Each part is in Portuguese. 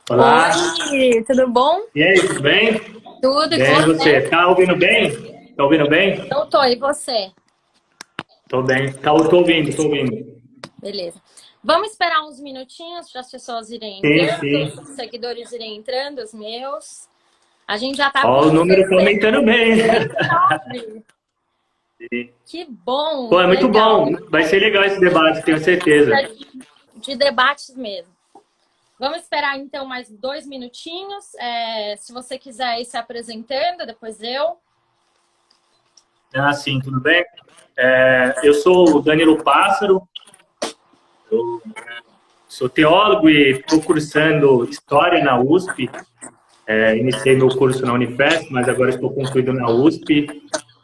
Olá, Oi, tudo bom? e aí, tudo bem? Tudo, e com Bem, e você? você? Tá ouvindo bem? Tá ouvindo bem? Eu tô, e você? Tô bem. Tô ouvindo, tô ouvindo. Beleza. Vamos esperar uns minutinhos para as pessoas irem Sim, entrando, sim. os seguidores irem entrando, os meus. A gente já tá Ó, com o número tá aumentando bem. 69. Sim. Que bom, Pô, é muito legal. bom. Vai ser legal esse debate, tenho certeza. De debates mesmo. Vamos esperar então mais 2 minutinhos. Se você quiser ir se apresentando, depois eu. Ah, sim, tudo bem? Eu sou o Danilo Pássaro, eu sou teólogo e estou cursando História na USP. Iniciei meu curso na Unifesp, mas agora estou concluindo na USP.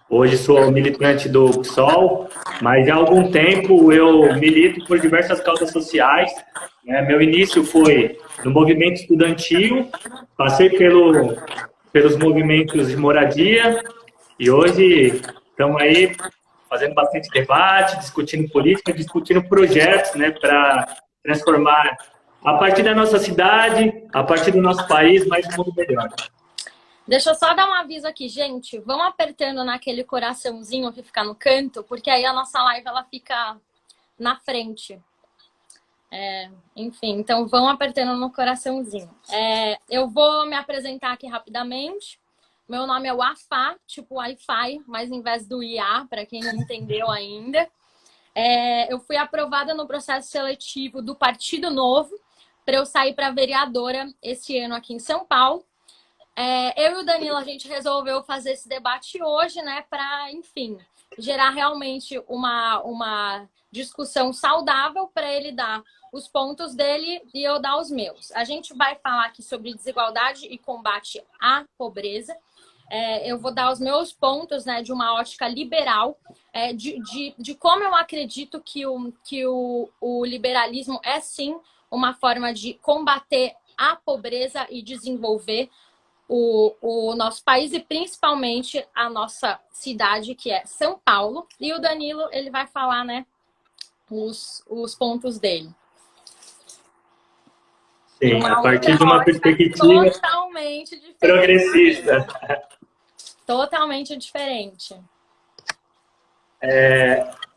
Hoje sou militante do PSOL, mas há algum tempo eu milito por diversas causas sociais. Né? Meu início foi no movimento estudantil, passei pelos movimentos de moradia e hoje estamos aí fazendo bastante debate, discutindo política, discutindo projetos, né, para transformar a partir da nossa cidade, a partir do nosso país, mais um mundo melhor. Deixa eu só dar um aviso aqui, gente. Vão apertando naquele coraçãozinho que fica no canto, porque aí a nossa live ela fica na frente. Enfim, então vão apertando no coraçãozinho. Eu vou me apresentar aqui rapidamente. Meu nome é Wafá, tipo Wi-Fi, mas em vez do IA, para quem não entendeu ainda. Eu fui aprovada no processo seletivo do Partido Novo para eu sair para vereadora esse ano aqui em São Paulo. Eu e o Danilo, a gente resolveu fazer esse debate hoje, né, para, enfim, gerar realmente uma discussão saudável para ele dar os pontos dele e eu dar os meus. A gente vai falar aqui sobre desigualdade e combate à pobreza. Eu vou dar os meus pontos, né, de uma ótica liberal, de como eu acredito que o liberalismo é, sim, uma forma de combater a pobreza e desenvolver o nosso país e principalmente a nossa cidade, que é São Paulo. E o Danilo, ele vai falar, né, os pontos dele. Sim, a Uma partir outra de uma ótica perspectiva totalmente diferente da progressista. minha. Totalmente diferente.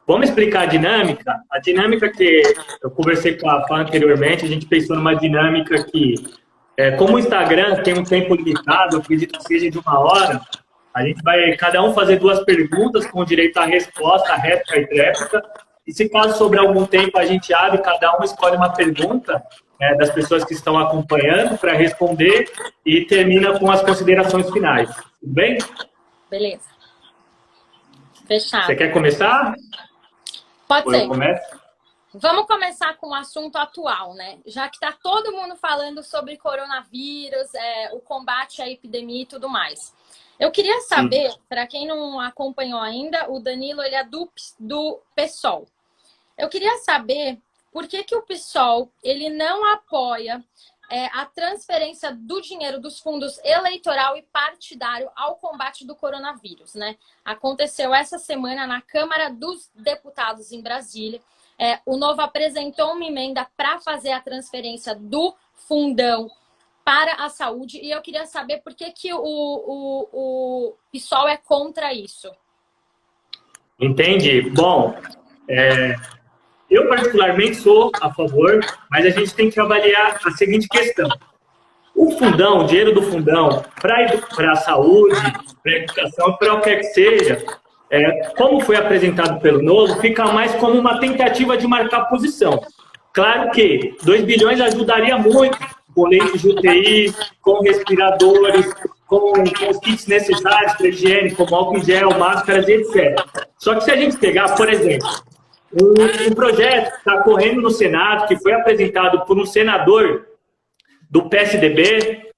Vamos explicar a dinâmica? A dinâmica que eu conversei com a Fá anteriormente, a gente pensou numa dinâmica que, como o Instagram tem um tempo limitado, eu acredito que seja de 1 hora, a gente vai cada um fazer 2 perguntas com direito à resposta, réplica e tréplica. E se caso sobrar algum tempo, a gente abre, cada um escolhe uma pergunta das pessoas que estão acompanhando para responder e termina com as considerações finais. Tudo bem? Beleza. Você Fechado. quer começar? Pode Ou eu ser. começo? Vamos começar com o assunto atual, né? Já que está todo mundo falando sobre coronavírus, o combate à epidemia e tudo mais. Eu queria Sim. saber, para quem não acompanhou ainda, o Danilo ele é do PSOL. Eu queria saber por que o PSOL ele não apoia a transferência do dinheiro dos fundos eleitoral e partidário ao combate do coronavírus, né? Aconteceu essa semana na Câmara dos Deputados em Brasília. O Novo apresentou uma emenda para fazer a transferência do fundão para a saúde e eu queria saber por que o PSOL é contra isso. Entendi. Bom, eu particularmente sou a favor, mas a gente tem que avaliar a seguinte questão. O fundão, o dinheiro do fundão para a saúde, para a educação, para o que quer que seja, como foi apresentado pelo Novo, fica mais como uma tentativa de marcar posição. Claro que 2 bilhões ajudaria muito com leitos de UTI, com respiradores, com os kits necessários para higiene, como álcool em gel, máscaras e etc. Só que se a gente pegar, por exemplo, um projeto que está correndo no Senado, que foi apresentado por um senador do PSDB,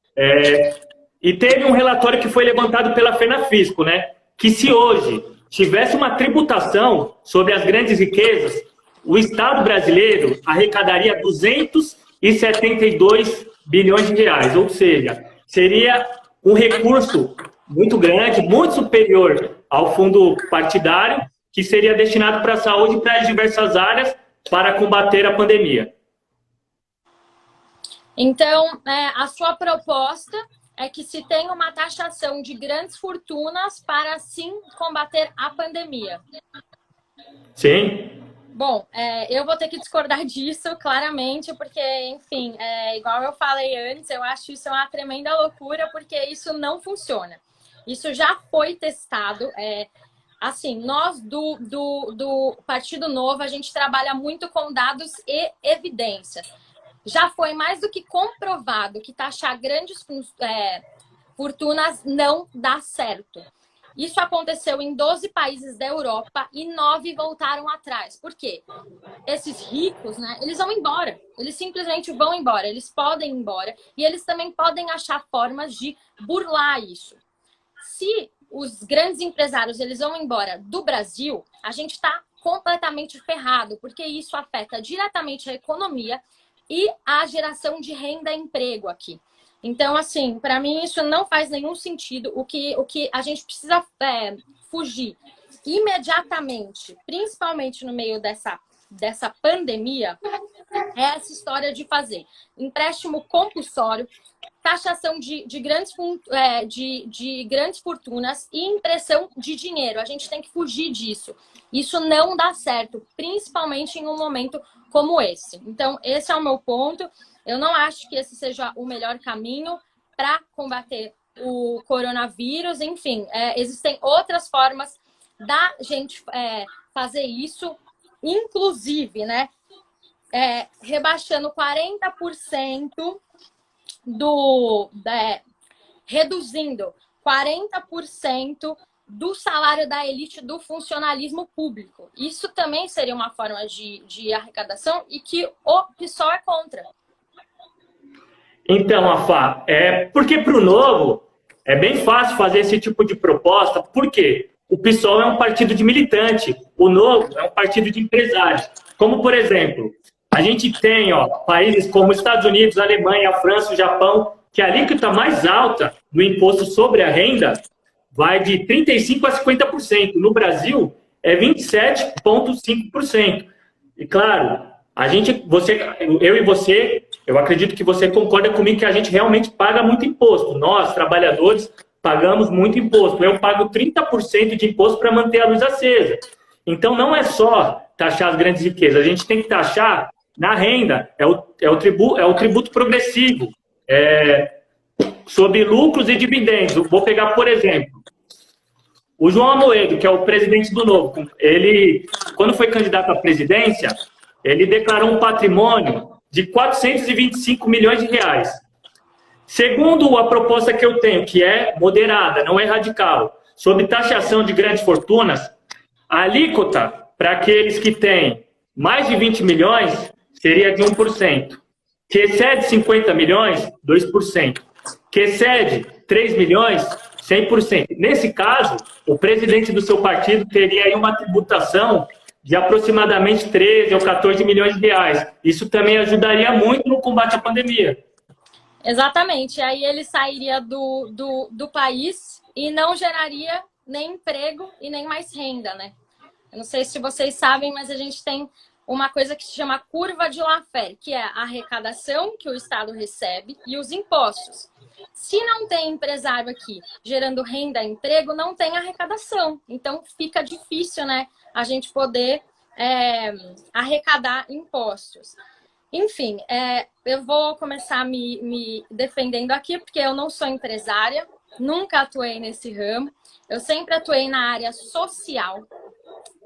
e teve um relatório que foi levantado pela FENAFISCO, né? Que se hoje tivesse uma tributação sobre as grandes riquezas, o Estado brasileiro arrecadaria 272 bilhões de reais, ou seja, seria um recurso muito grande, muito superior ao fundo partidário, que seria destinado para a saúde e para as diversas áreas para combater a pandemia. Então, a sua proposta é que se tenha uma taxação de grandes fortunas para, sim, combater a pandemia. Sim. Bom, eu vou ter que discordar disso, claramente, porque, enfim, igual eu falei antes, eu acho isso uma tremenda loucura, porque isso não funciona. Isso já foi testado. Assim, nós do Partido Novo, a gente trabalha muito com dados e evidências. Já foi mais do que comprovado que taxar grandes fortunas não dá certo. Isso aconteceu em 12 países da Europa e 9 voltaram atrás. Por quê? Esses ricos, né, eles vão embora. Eles simplesmente vão embora. Eles podem ir embora e eles também podem achar formas de burlar isso. Se os grandes empresários eles vão embora do Brasil, a gente está completamente ferrado, porque isso afeta diretamente a economia e a geração de renda e emprego aqui. Então, assim, para mim isso não faz nenhum sentido. O que a gente precisa fugir imediatamente, principalmente no meio dessa pandemia, é essa história de fazer empréstimo compulsório, taxação de grandes fortunas e impressão de dinheiro. A gente tem que fugir disso. Isso não dá certo, principalmente em um momento como esse. Então, esse é o meu ponto. Eu não acho que esse seja o melhor caminho para combater o coronavírus. Enfim, existem outras formas da gente fazer isso, inclusive, né? Rebaixando 40% reduzindo 40% do salário da elite do funcionalismo público. Isso também seria uma forma de arrecadação e que o PSOL é contra. Então, Afá, porque para o Novo é bem fácil fazer esse tipo de proposta, porque o PSOL é um partido de militante, o Novo é um partido de empresários. Como, por exemplo, a gente tem países como Estados Unidos, Alemanha, a França, o Japão, que a alíquota mais alta do imposto sobre a renda vai de 35% a 50%. No Brasil, é 27,5%. E, claro, eu e você, eu acredito que você concorda comigo que a gente realmente paga muito imposto. Nós, trabalhadores, pagamos muito imposto. Eu pago 30% de imposto para manter a luz acesa. Então, não é só taxar as grandes riquezas, a gente tem que taxar na renda, é o tributo progressivo, sobre lucros e dividendos. Eu vou pegar, por exemplo, o João Amoedo, que é o presidente do Novo, ele, quando foi candidato à presidência, ele declarou um patrimônio de 425 milhões de reais. Segundo a proposta que eu tenho, que é moderada, não é radical, sobre taxação de grandes fortunas, a alíquota para aqueles que têm mais de 20 milhões seria de 1%. Que excede 50 milhões, 2%. Que excede 3 milhões, 100%. Nesse caso, o presidente do seu partido teria aí uma tributação de aproximadamente 13 ou 14 milhões de reais. Isso também ajudaria muito no combate à pandemia. Exatamente. Aí ele sairia do país e não geraria nem emprego e nem mais renda, né? Eu não sei se vocês sabem, mas a gente tem uma coisa que se chama curva de Laffer, que é a arrecadação que o Estado recebe e os impostos. Se não tem empresário aqui gerando renda e emprego, não tem arrecadação. Então, fica difícil, né, a gente poder arrecadar impostos. Enfim, eu vou começar me defendendo aqui, porque eu não sou empresária, nunca atuei nesse ramo. Eu sempre atuei na área social.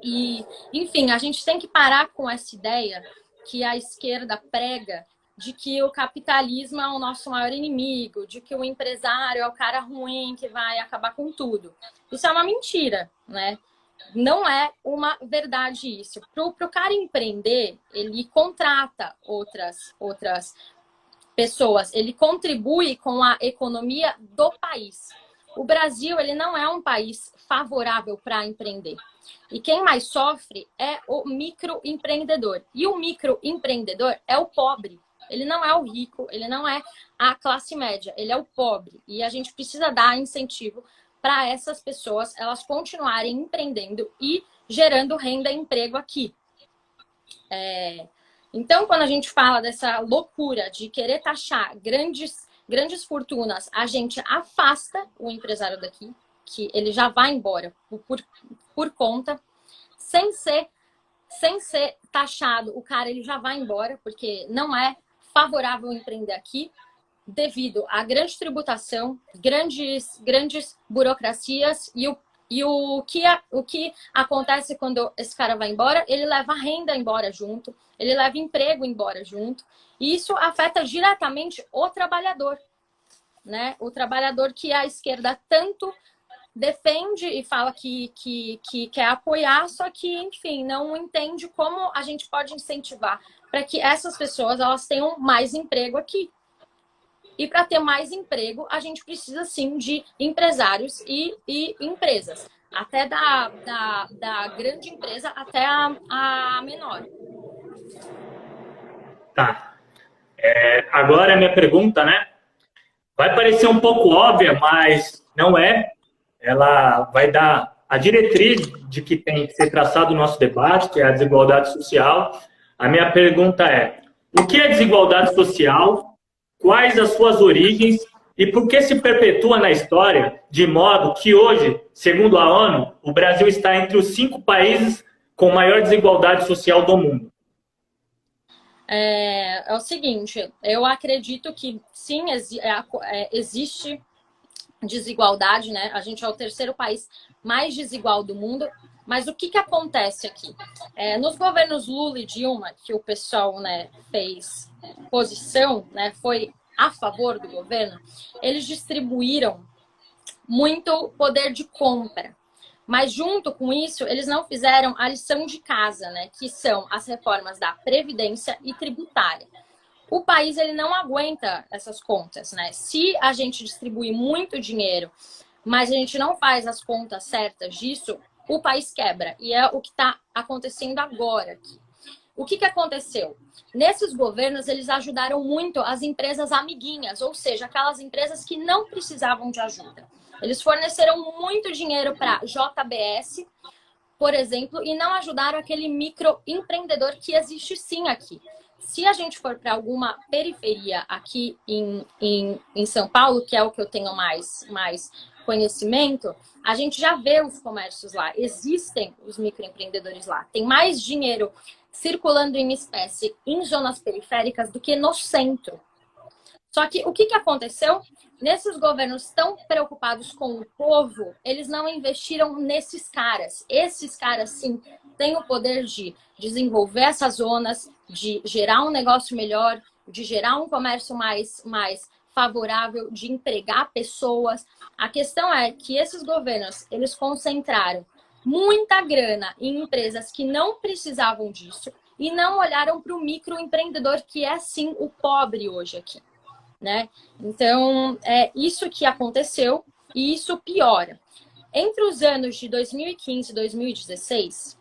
E, enfim, a gente tem que parar com essa ideia que a esquerda prega de que o capitalismo é o nosso maior inimigo, de que o empresário é o cara ruim que vai acabar com tudo. Isso é uma mentira, né? Não é uma verdade isso. Para o cara empreender, ele contrata outras pessoas, ele contribui com a economia do país. O Brasil, ele não é um país favorável para empreender. E quem mais sofre é o microempreendedor. E o microempreendedor é o pobre. Ele não é o rico, ele não é a classe média, ele é o pobre. E a gente precisa dar incentivo para essas pessoas, elas continuarem empreendendo e gerando renda e emprego aqui. Então, quando a gente fala dessa loucura de querer taxar grandes fortunas, a gente afasta o empresário daqui, que ele já vai embora por conta, sem ser taxado, o cara ele já vai embora, porque não é favorável empreender aqui, devido à grande tributação, grandes burocracias e o que acontece quando esse cara vai embora, ele leva a renda embora junto, ele leva emprego embora junto, e isso afeta diretamente o trabalhador, né? O trabalhador que a esquerda tanto defende e fala que quer apoiar, só que, enfim, não entende como a gente pode incentivar para que essas pessoas elas tenham mais emprego aqui. E para ter mais emprego, a gente precisa, sim, de empresários e empresas. Até da grande empresa até a menor. Tá. Agora a minha pergunta, né? Vai parecer um pouco óbvia, mas não é. Ela vai dar a diretriz de que tem que ser traçado o nosso debate, que é a desigualdade social. A minha pergunta é: o que é desigualdade social? Quais as suas origens e por que se perpetua na história de modo que hoje, segundo a ONU, o Brasil está entre os 5 países com maior desigualdade social do mundo? É o seguinte, eu acredito que sim, existe desigualdade, né? A gente é o 3º país mais desigual do mundo, mas o que acontece aqui? Nos governos Lula e Dilma, que o pessoal, né, fez posição, né, foi a favor do governo, eles distribuíram muito poder de compra. Mas junto com isso, eles não fizeram a lição de casa, né, que são as reformas da Previdência e tributária. O país ele não aguenta essas contas, né? Se a gente distribui muito dinheiro, mas a gente não faz as contas certas disso, o país quebra. E é o que está acontecendo agora aqui. O que aconteceu? Nesses governos, eles ajudaram muito as empresas amiguinhas, ou seja, aquelas empresas que não precisavam de ajuda. Eles forneceram muito dinheiro para JBS, por exemplo, e não ajudaram aquele microempreendedor que existe sim aqui. Se a gente for para alguma periferia aqui em São Paulo, que é o que eu tenho mais conhecimento, a gente já vê os comércios lá. Existem os microempreendedores lá. Tem mais dinheiro circulando em espécie em zonas periféricas do que no centro. Só que o que aconteceu? Nesses governos tão preocupados com o povo, eles não investiram nesses caras. Esses caras, sim, têm o poder de desenvolver essas zonas, de gerar um negócio melhor, de gerar um comércio mais favorável, de empregar pessoas. A questão é que esses governos, eles concentraram muita grana em empresas que não precisavam disso e não olharam para o microempreendedor, que é, sim, o pobre hoje aqui. Né? Então, é isso que aconteceu e isso piora. Entre os anos de 2015 e 2016,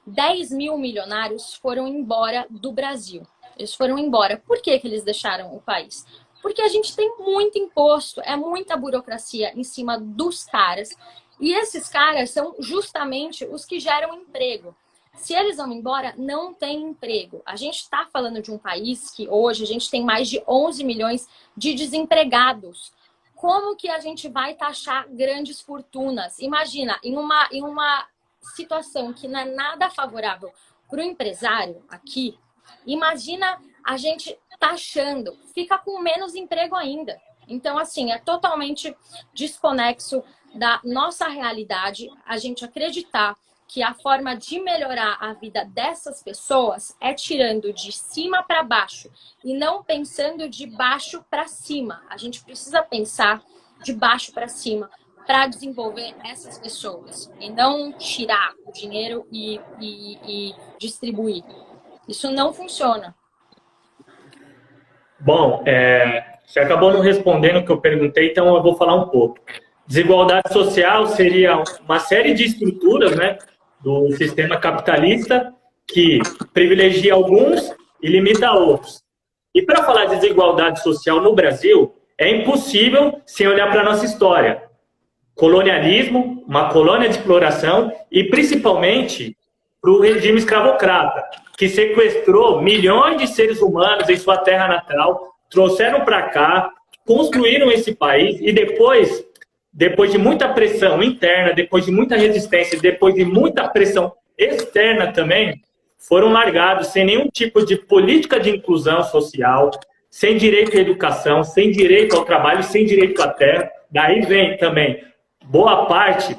10 mil milionários foram embora do Brasil. Eles foram embora. Por que eles deixaram o país? Porque a gente tem muito imposto, é muita burocracia em cima dos caras. E esses caras são justamente os que geram emprego. Se eles vão embora, não tem emprego. A gente está falando de um país que hoje a gente tem mais de 11 milhões de desempregados. Como que a gente vai taxar grandes fortunas? Imagina, em uma situação que não é nada favorável para o empresário aqui, imagina a gente taxando, fica com menos emprego ainda. Então, assim, é totalmente desconexo da nossa realidade a gente acreditar que a forma de melhorar a vida dessas pessoas é tirando de cima para baixo e não pensando de baixo para cima. A gente precisa pensar de baixo para cima para desenvolver essas pessoas e não tirar o dinheiro e distribuir. Isso não funciona. Bom, você acabou não respondendo o que eu perguntei, então eu vou falar um pouco. Desigualdade social seria uma série de estruturas, né, do sistema capitalista que privilegia alguns e limita outros. E para falar de desigualdade social no Brasil, é impossível sem olhar para a nossa história. Colonialismo, uma colônia de exploração e, principalmente, para o regime escravocrata, que sequestrou milhões de seres humanos em sua terra natal, trouxeram para cá, construíram esse país e depois de muita pressão interna, depois de muita resistência, depois de muita pressão externa também, foram largados sem nenhum tipo de política de inclusão social, sem direito à educação, sem direito ao trabalho, sem direito à terra. Daí vem também boa parte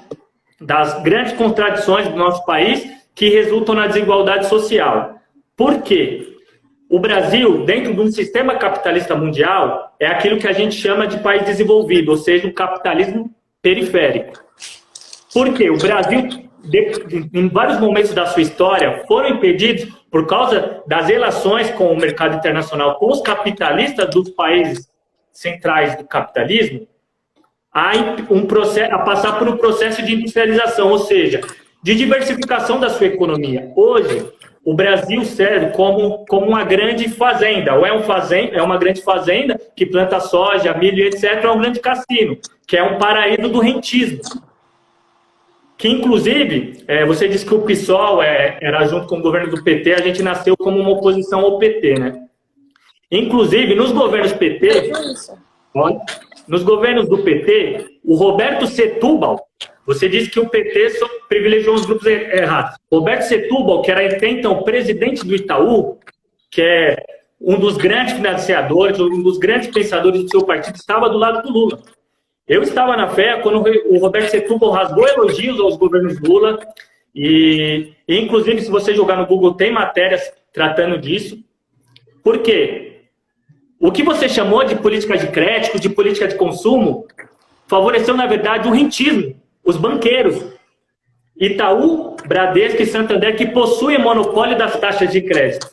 das grandes contradições do nosso país que resultam na desigualdade social. Por quê? O Brasil, dentro de um sistema capitalista mundial, é aquilo que a gente chama de país desenvolvido, ou seja, um capitalismo periférico. Por quê? O Brasil, em vários momentos da sua história, foram impedidos, por causa das relações com o mercado internacional, com os capitalistas dos países centrais do capitalismo, a passar por um processo de industrialização, ou seja, de diversificação da sua economia. Hoje, o Brasil serve como uma grande fazenda, ou é uma grande fazenda que planta soja, milho, etc., é um grande cassino, que é um paraíso do rentismo. Que, inclusive, você disse que o PSOL era junto com o governo do PT, a gente nasceu como uma oposição ao PT, né? Inclusive, nos governos PT, nos governos do PT, o Roberto Setúbal, você disse que o PT só privilegiou os grupos errados. Roberto Setúbal, que era até então presidente do Itaú, que é um dos grandes financiadores, um dos grandes pensadores do seu partido, estava do lado do Lula. Eu estava na fé quando o Roberto Setúbal rasgou elogios aos governos Lula, e inclusive, se você jogar no Google, tem matérias tratando disso. Por quê? O que você chamou de política de crédito, de política de consumo, favoreceu, na verdade, o rentismo, os banqueiros. Itaú, Bradesco e Santander, que possuem monopólio das taxas de crédito.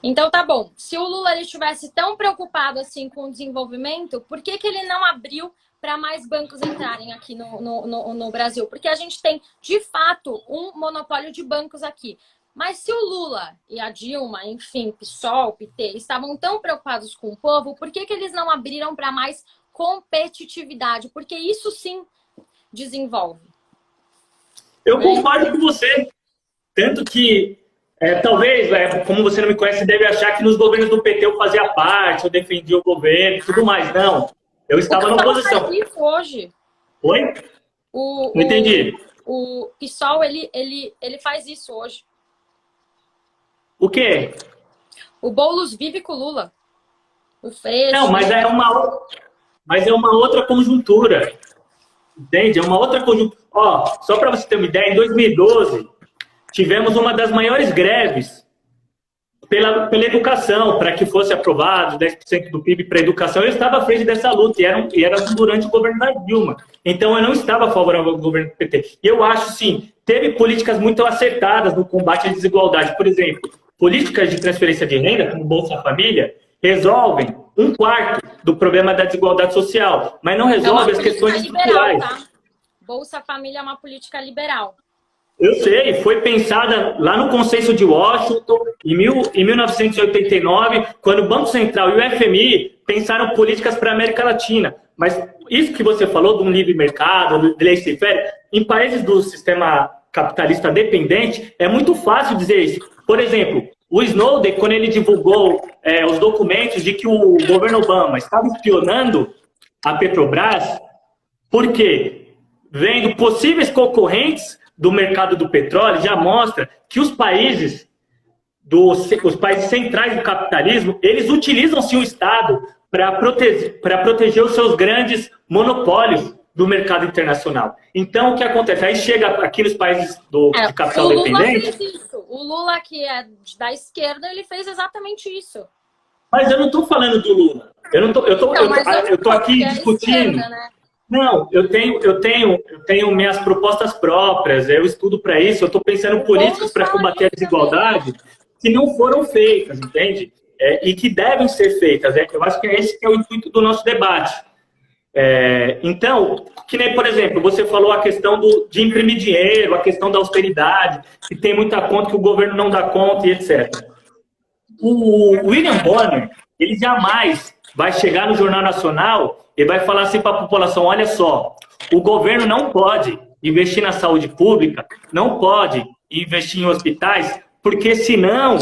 Então tá bom. Se o Lula estivesse tão preocupado assim com o desenvolvimento, por que ele não abriu para mais bancos entrarem aqui no Brasil? Porque a gente tem, de fato, um monopólio de bancos aqui. Mas se o Lula e a Dilma, enfim, PSOL, PT, estavam tão preocupados com o povo, por que eles não abriram para mais competitividade? Porque isso sim desenvolve. Eu concordo com você. Tanto que, talvez, como você não me conhece, deve achar que nos governos do PT eu fazia parte, eu defendia o governo e tudo mais. Não, eu estava na oposição. Faz isso hoje. Oi? Não entendi. O PSOL, ele faz isso hoje. O quê? O Boulos vive com o Lula. O Freixo. Não, mas é uma outra conjuntura. Entende? É uma outra conjuntura. Ó, só para você ter uma ideia, em 2012, tivemos uma das maiores greves pela educação, para que fosse aprovado 10% do PIB para a educação. Eu estava à frente dessa luta, e era durante o governo da Dilma. Então, eu não estava favorável ao governo do PT. E eu acho, sim, teve políticas muito acertadas no combate à desigualdade. Por exemplo, políticas de transferência de renda, como Bolsa Família, resolvem 1/4 do problema da desigualdade social, mas não resolve as questões estruturais. Tá? Bolsa Família é uma política liberal. Eu sei, foi pensada lá no Consenso de Washington, em 1989, quando o Banco Central e o FMI pensaram políticas para a América Latina. Mas isso que você falou de um livre mercado, de laissez-faire, em países do sistema capitalista dependente, é muito fácil dizer isso. Por exemplo, o Snowden, quando ele divulgou os documentos de que o governo Obama estava espionando a Petrobras, por quê? Vendo possíveis concorrentes do mercado do petróleo, já mostra que os países centrais do capitalismo, eles utilizam-se o Estado para proteger os seus grandes monopólios do mercado internacional. Então, o que acontece? Aí chega aqui nos países de capital dependente... Fez isso. O Lula, que é da esquerda, ele fez exatamente isso. Mas eu não estou falando do Lula. Eu estou aqui discutindo... Esquerda, né? Não, eu tenho minhas propostas próprias, eu estudo para isso, eu estou pensando em políticas para combater a desigualdade que não foram feitas, entende? E que devem ser feitas. Eu acho que esse que é o intuito do nosso debate. Então, que nem, por exemplo, você falou a questão de imprimir dinheiro, a questão da austeridade, que tem muita conta que o governo não dá conta e etc. O William Bonner, ele jamais vai chegar no Jornal Nacional e vai falar assim para a população, olha só, o governo não pode investir na saúde pública, não pode investir em hospitais, porque senão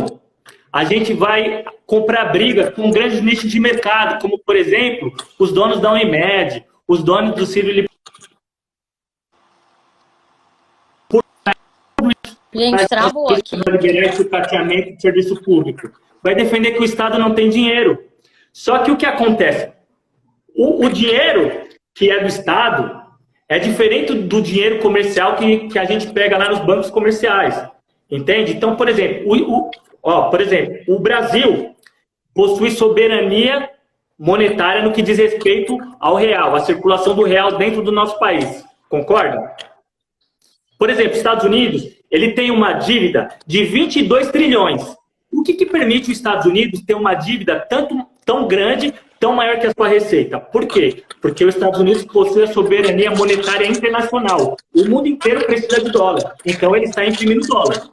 a gente vai comprar briga com grandes nichos de mercado, como, por exemplo, os donos da Unimed, os donos do Sírio. Gente, travou aqui. Vai liberar esse cateamento de serviço público. Vai defender que o Estado não tem dinheiro. Só que o que acontece? O dinheiro que é do Estado é diferente do dinheiro comercial que a gente pega lá nos bancos comerciais. Entende? Então, por exemplo, o Brasil possui soberania monetária no que diz respeito ao real, à circulação do real dentro do nosso país. Concorda? Por exemplo, os Estados Unidos, ele tem uma dívida de 22 trilhões. O que permite os Estados Unidos ter uma dívida tão grande, tão maior que a sua receita? Por quê? Porque os Estados Unidos possui a soberania monetária internacional. O mundo inteiro precisa de dólar. Então, ele está imprimindo dólar.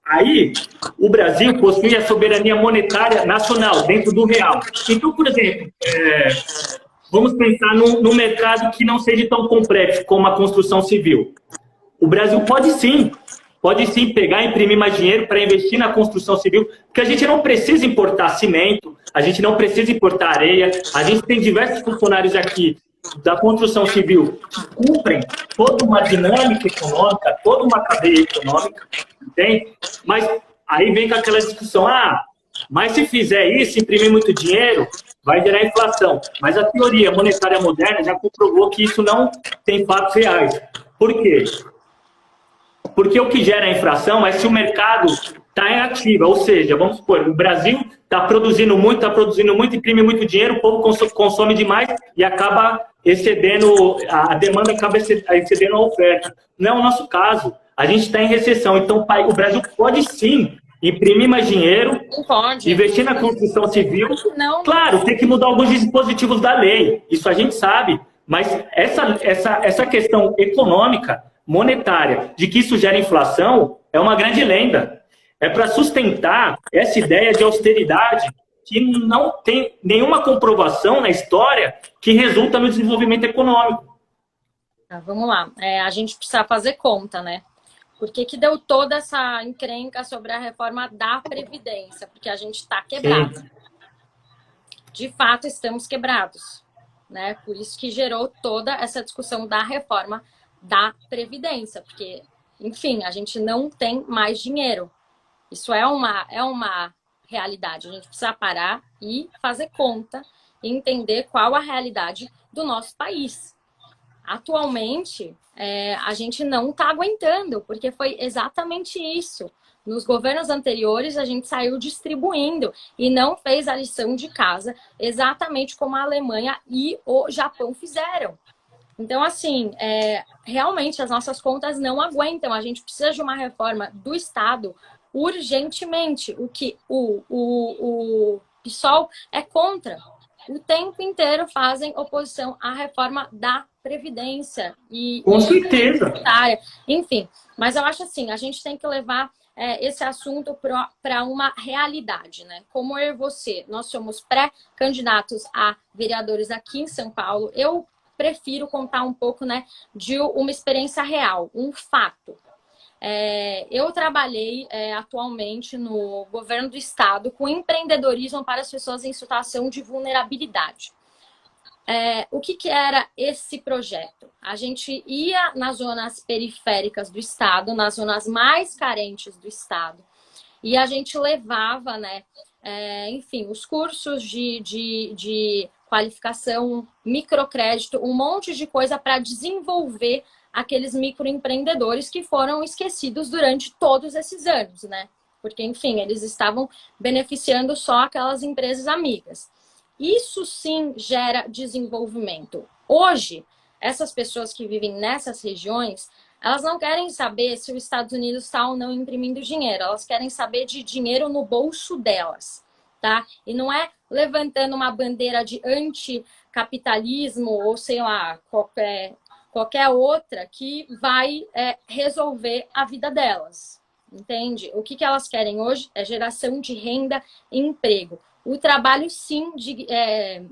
Aí, o Brasil possui a soberania monetária nacional, dentro do real. Então, por exemplo, vamos pensar num mercado que não seja tão complexo como a construção civil. O Brasil pode sim pegar e imprimir mais dinheiro para investir na construção civil, porque a gente não precisa importar cimento, a gente não precisa importar areia, a gente tem diversos funcionários aqui da construção civil que cumprem toda uma dinâmica econômica, toda uma cadeia econômica, entende? Mas aí vem com aquela discussão, mas se fizer isso, imprimir muito dinheiro, vai gerar inflação. Mas a teoria monetária moderna já comprovou que isso não tem fatos reais. Por quê? Porque o que gera a inflação é se o mercado está em ativa, ou seja, vamos supor, o Brasil está produzindo muito, imprime muito dinheiro, o povo consome demais e acaba excedendo, a demanda acaba excedendo a oferta. Não é o nosso caso. A gente está em recessão, então o Brasil pode sim imprimir mais dinheiro, investir na construção civil. Não. Claro, tem que mudar alguns dispositivos da lei, isso a gente sabe, mas essa questão econômica, monetária, de que isso gera inflação, é uma grande lenda. É para sustentar essa ideia de austeridade que não tem nenhuma comprovação na história que resulta no desenvolvimento econômico. Vamos lá. A gente precisa fazer conta, né? Por que deu toda essa encrenca sobre a reforma da Previdência? Porque a gente está quebrado. Sim. De fato, estamos quebrados, né? Por isso que gerou toda essa discussão da reforma da Previdência, porque, enfim, a gente não tem mais dinheiro. Isso é uma realidade. A gente precisa parar e fazer conta e entender qual a realidade do nosso país. Atualmente, a gente não está aguentando, porque foi exatamente isso. Nos governos anteriores, a gente saiu distribuindo e não fez a lição de casa, exatamente como a Alemanha e o Japão fizeram. Então, assim, realmente as nossas contas não aguentam. A gente precisa de uma reforma do Estado urgentemente, o que o PSOL é contra. O tempo inteiro fazem oposição à reforma da Previdência. Com certeza. Enfim, mas eu acho assim, a gente tem que levar esse assunto para uma realidade, né? Como eu e você, nós somos pré-candidatos a vereadores aqui em São Paulo. Eu prefiro contar um pouco, né, de uma experiência real, um fato. Eu trabalhei atualmente no governo do estado com empreendedorismo para as pessoas em situação de vulnerabilidade. O que era esse projeto? A gente ia nas zonas periféricas do estado, nas zonas mais carentes do estado, e a gente levava, né, enfim, os cursos de qualificação, microcrédito, um monte de coisa para desenvolver aqueles microempreendedores que foram esquecidos durante todos esses anos, né? Porque, enfim, eles estavam beneficiando só aquelas empresas amigas. Isso sim gera desenvolvimento. Hoje, essas pessoas que vivem nessas regiões, elas não querem saber se os Estados Unidos está ou não imprimindo dinheiro, elas querem saber de dinheiro no bolso delas, tá? E não é levantando uma bandeira de anticapitalismo ou, sei lá, qualquer outra que vai resolver a vida delas, entende? O que elas querem hoje é geração de renda e emprego. O trabalho, sim,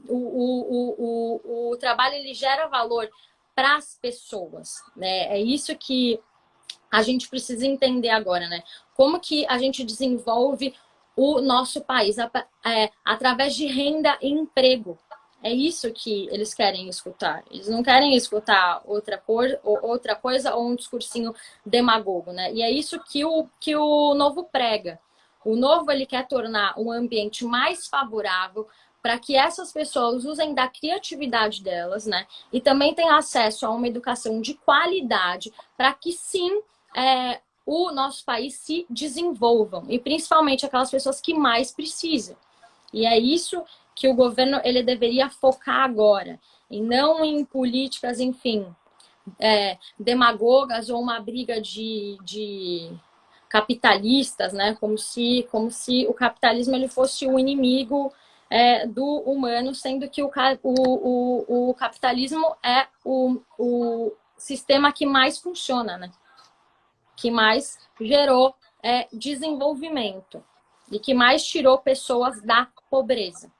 o trabalho ele gera valor para as pessoas, né? É isso que a gente precisa entender agora, né? Como que a gente desenvolve o nosso país através de renda e emprego. É isso que eles querem escutar. Eles não querem escutar outra coisa ou um discursinho demagogo, né? E é isso que o Novo prega. O Novo, ele quer tornar um ambiente mais favorável para que essas pessoas usem da criatividade delas, né? E também tenham acesso a uma educação de qualidade para que, sim, o nosso país se desenvolvam. E principalmente aquelas pessoas que mais precisam. E é isso que o governo ele deveria focar agora. E não em políticas, enfim, demagogas ou uma briga de capitalistas, né? Como se o capitalismo ele fosse o inimigo do humano, sendo que o capitalismo é o sistema que mais funciona, né? Que mais gerou desenvolvimento e que mais tirou pessoas da pobreza.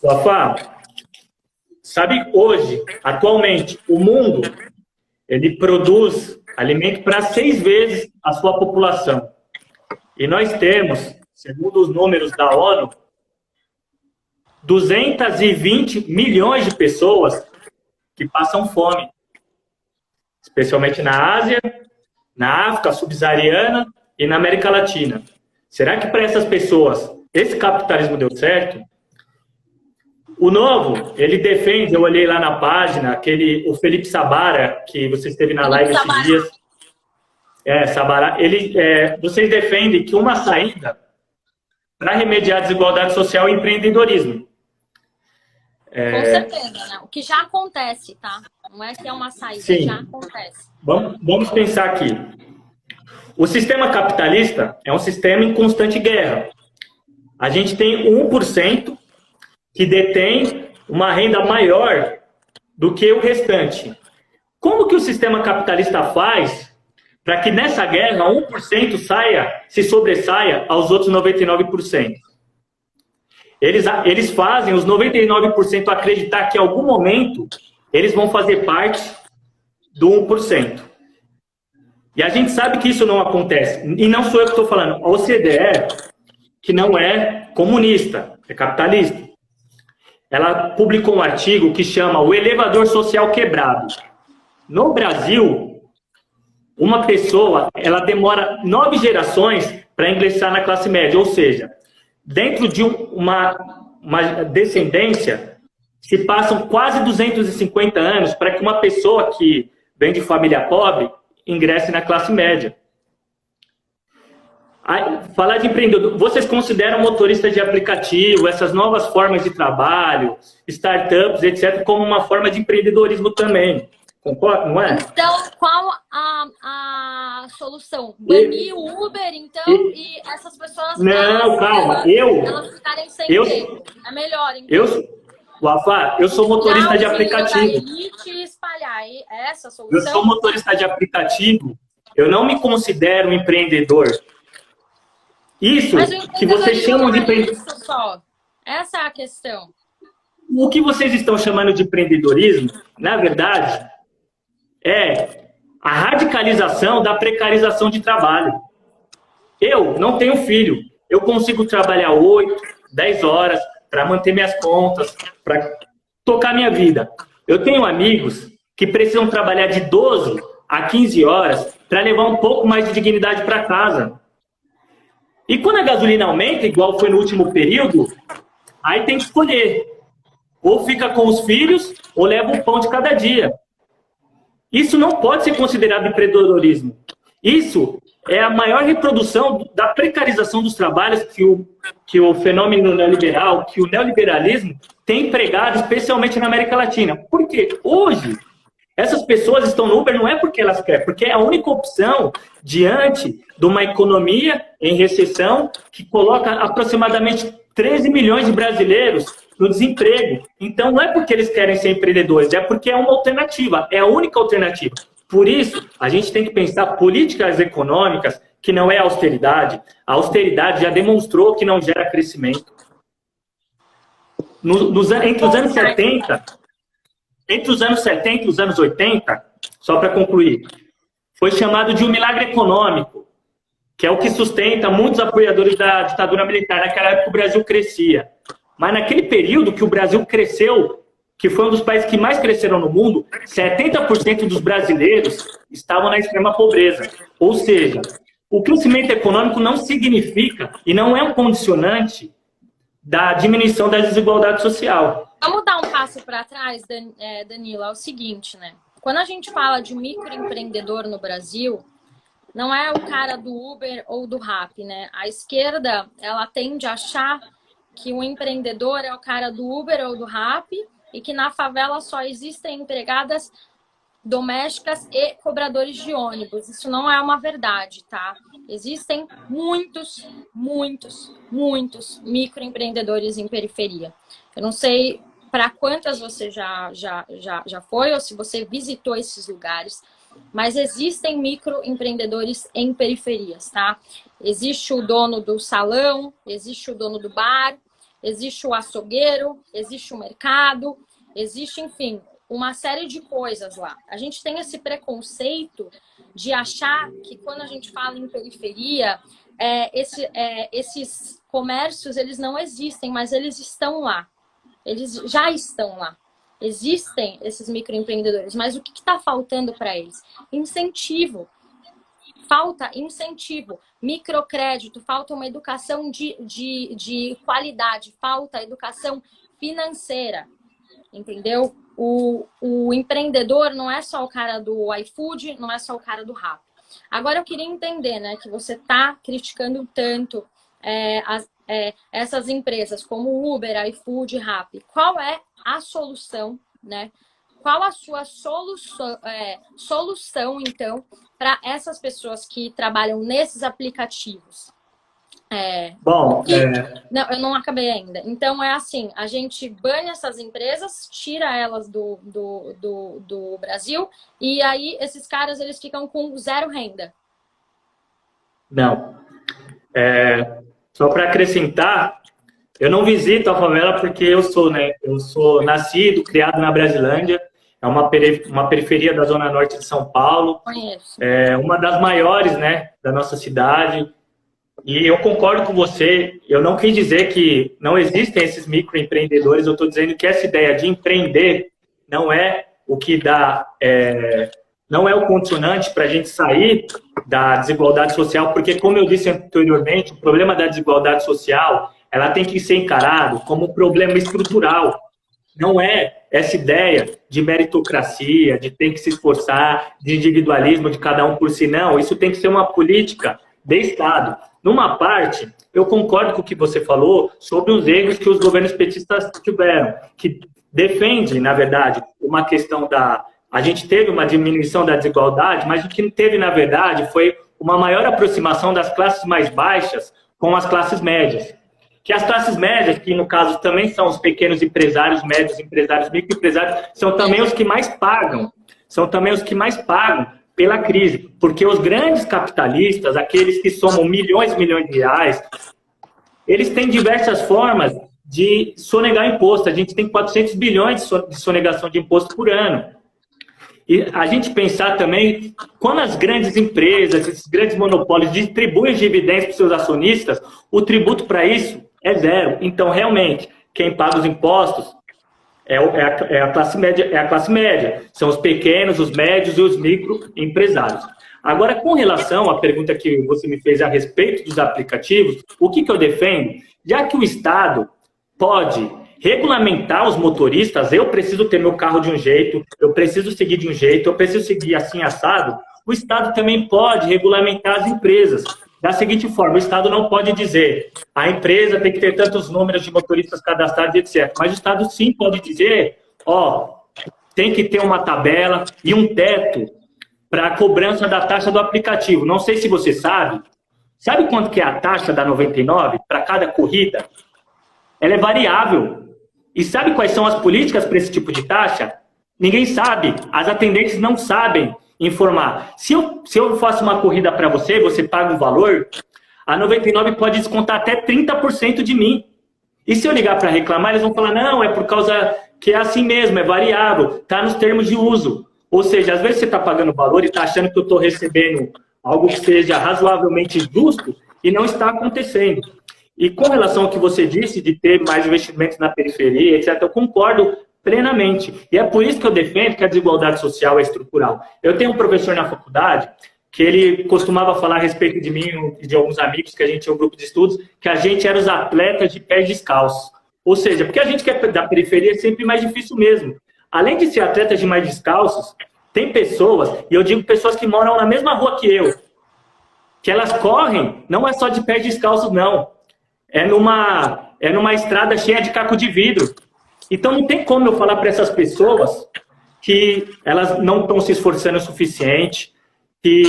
Wafá, sabe hoje, atualmente, o mundo ele produz alimento para 6 vezes a sua população. E nós temos, segundo os números da ONU, 220 milhões de pessoas que passam fome. Especialmente na Ásia, na África subsaariana e na América Latina. Será que para essas pessoas esse capitalismo deu certo? O Novo, ele defende, eu olhei lá na página, o Felipe Sabara, que você esteve na live esses dias. Sabara, vocês defendem que uma saída para remediar a desigualdade social é o empreendedorismo. Com certeza, né? O que já acontece, tá? Não é que é uma saída, sim. Já acontece. Vamos pensar aqui. O sistema capitalista é um sistema em constante guerra. A gente tem 1% que detém uma renda maior do que o restante. Como que o sistema capitalista faz para que nessa guerra 1% se sobressaia aos outros 99%? Eles fazem os 99% acreditar que em algum momento eles vão fazer parte do 1%. E a gente sabe que isso não acontece. E não sou eu que estou falando. A OCDE, que não é comunista, é capitalista, ela publicou um artigo que chama O Elevador Social Quebrado. No Brasil, uma pessoa ela demora 9 gerações para ingressar na classe média. Ou seja, dentro de uma descendência, se passam quase 250 anos para que uma pessoa que vem de família pobre ingresse na classe média. Falar de empreendedor, vocês consideram motorista de aplicativo, essas novas formas de trabalho, startups, etc., como uma forma de empreendedorismo também? Concorda, não é? Então, qual a solução? Banir o Uber, então, e essas pessoas... Não, calma, elas ficarem sem emprego. É melhor, então. Wafá, eu sou motorista de aplicativo. Espalhar essa solução. Eu sou motorista de aplicativo. Eu não me considero um empreendedor. Isso que vocês chamam de empreendedorismo. Essa é a questão. O que vocês estão chamando de empreendedorismo, na verdade, é a radicalização da precarização de trabalho. Eu não tenho filho. Eu consigo trabalhar 8, 10 horas para manter minhas contas, para tocar minha vida. Eu tenho amigos que precisam trabalhar de 12 a 15 horas para levar um pouco mais de dignidade para casa. E quando a gasolina aumenta, igual foi no último período, aí tem que escolher. Ou fica com os filhos, ou leva um pão de cada dia. Isso não pode ser considerado empreendedorismo. Isso é a maior reprodução da precarização dos trabalhos que o fenômeno neoliberal, que o neoliberalismo tem empregado, especialmente na América Latina. Porque hoje, essas pessoas estão no Uber não é porque elas querem, porque é a única opção diante de uma economia em recessão que coloca aproximadamente 13 milhões de brasileiros no desemprego. Então, não é porque eles querem ser empreendedores, é porque é uma alternativa, é a única alternativa. Por isso, a gente tem que pensar políticas econômicas que não é austeridade. A austeridade já demonstrou que não gera crescimento. Entre os anos 70 entre os anos 70 e os anos 80, só para concluir, foi chamado de um milagre econômico, que é o que sustenta muitos apoiadores da ditadura militar. Naquela época o Brasil crescia. Mas naquele período que o Brasil cresceu, que foi um dos países que mais cresceram no mundo, 70% dos brasileiros estavam na extrema pobreza. Ou seja, o crescimento econômico não significa e não é um condicionante da diminuição da desigualdade social. Vamos dar um passo para trás, Danilo, é o seguinte, né? Quando a gente fala de microempreendedor no Brasil, não é o cara do Uber ou do Rappi, né? A esquerda, ela tende a achar que o empreendedor é o cara do Uber ou do Rappi e que na favela só existem empregadas domésticas e cobradores de ônibus. Isso não é uma verdade, tá? Existem muitos microempreendedores em periferia. Eu não sei para quantas você já foi ou se você visitou esses lugares, mas existem microempreendedores em periferias, tá? Existe o dono do salão, existe o dono do bar, existe o açougueiro, existe o mercado, existe, enfim, uma série de coisas lá. A gente tem esse preconceito de achar que quando a gente fala em periferia, esses comércios, eles não existem, mas eles estão lá. Eles já estão lá. Existem esses microempreendedores, mas o que está faltando para eles? Incentivo. Falta incentivo, microcrédito, falta uma educação de qualidade, falta educação financeira, entendeu? O empreendedor não é só o cara do iFood, não é só o cara do Rappi. Agora eu queria entender, né, que você está criticando tanto essas empresas como Uber, iFood, Rappi. Qual é a solução, né? Qual a sua solução, então, para essas pessoas que trabalham nesses aplicativos? Não, eu não acabei ainda. Então, é assim, a gente banha essas empresas, tira elas do Brasil, e aí esses caras, eles ficam com zero renda. Não. Só para acrescentar, eu não visito a favela porque eu sou nascido, criado na Brasilândia, é uma periferia da zona norte de São Paulo. Conheço. É uma das maiores, né, da nossa cidade. E eu concordo com você, eu não quis dizer que não existem esses microempreendedores, eu estou dizendo que essa ideia de empreender não é o que dá, não é o condicionante para a gente sair da desigualdade social, porque, como eu disse anteriormente, o problema da desigualdade social, ela tem que ser encarado como um problema estrutural. Não é essa ideia de meritocracia, de ter que se esforçar, de individualismo de cada um por si, não. Isso tem que ser uma política de Estado. Numa parte, eu concordo com o que você falou sobre os erros que os governos petistas tiveram, que defende, na verdade, uma questão da... A gente teve uma diminuição da desigualdade, mas o que teve, na verdade, foi uma maior aproximação das classes mais baixas com as classes médias. Que as classes médias, que no caso também são os pequenos empresários, médios empresários, microempresários, são também os que mais pagam. São também os que mais pagam pela crise. Porque os grandes capitalistas, aqueles que somam milhões e milhões de reais, eles têm diversas formas de sonegar imposto. A gente tem 400 bilhões de sonegação de imposto por ano. E a gente pensar também, quando as grandes empresas, esses grandes monopólios distribuem dividendos para os seus acionistas, o tributo para isso é zero. Então, realmente, quem paga os impostos é a classe média. São os pequenos, os médios e os microempresários. Agora, com relação à pergunta que você me fez a respeito dos aplicativos, o que eu defendo? Já que o Estado pode regulamentar os motoristas, eu preciso ter meu carro de um jeito, eu preciso seguir de um jeito, eu preciso seguir assim assado, o Estado também pode regulamentar as empresas. Da seguinte forma, o Estado não pode dizer a empresa tem que ter tantos números de motoristas cadastrados, etc. Mas o Estado sim pode dizer, tem que ter uma tabela e um teto para a cobrança da taxa do aplicativo. Não sei se você sabe quanto que é a taxa da 99 para cada corrida? Ela é variável. E sabe quais são as políticas para esse tipo de taxa? Ninguém sabe. As atendentes não sabem informar. Se eu faço uma corrida para você, você paga um valor, a 99 pode descontar até 30% de mim. E se eu ligar para reclamar, eles vão falar, não, é por causa que é assim mesmo, é variável, está nos termos de uso. Ou seja, às vezes você está pagando valor e está achando que eu estou recebendo algo que seja razoavelmente justo e não está acontecendo. E com relação ao que você disse de ter mais investimentos na periferia, etc., eu concordo plenamente. E é por isso que eu defendo que a desigualdade social é estrutural. Eu tenho um professor na faculdade que ele costumava falar a respeito de mim e de alguns amigos, que a gente tinha um grupo de estudos, que a gente era os atletas de pés descalços. Ou seja, porque a gente que é da periferia é sempre mais difícil mesmo. Além de ser atletas de mais descalços, tem pessoas, e eu digo pessoas que moram na mesma rua que eu, que elas correm, não é só de pés descalços, não. É numa estrada cheia de caco de vidro. Então não tem como eu falar para essas pessoas que elas não estão se esforçando o suficiente, que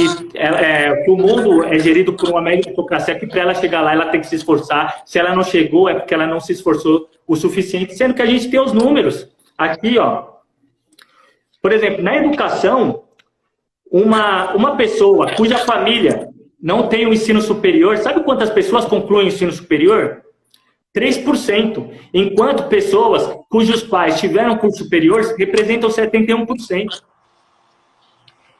o mundo é gerido por uma meritocracia, que para ela chegar lá ela tem que se esforçar. Se ela não chegou, é porque ela não se esforçou o suficiente, sendo que a gente tem os números. Aqui, ó. Por exemplo, na educação, uma pessoa cuja família não tem o ensino superior, sabe quantas pessoas concluem o ensino superior? 3%. Enquanto pessoas cujos pais tiveram curso superior representam 71%.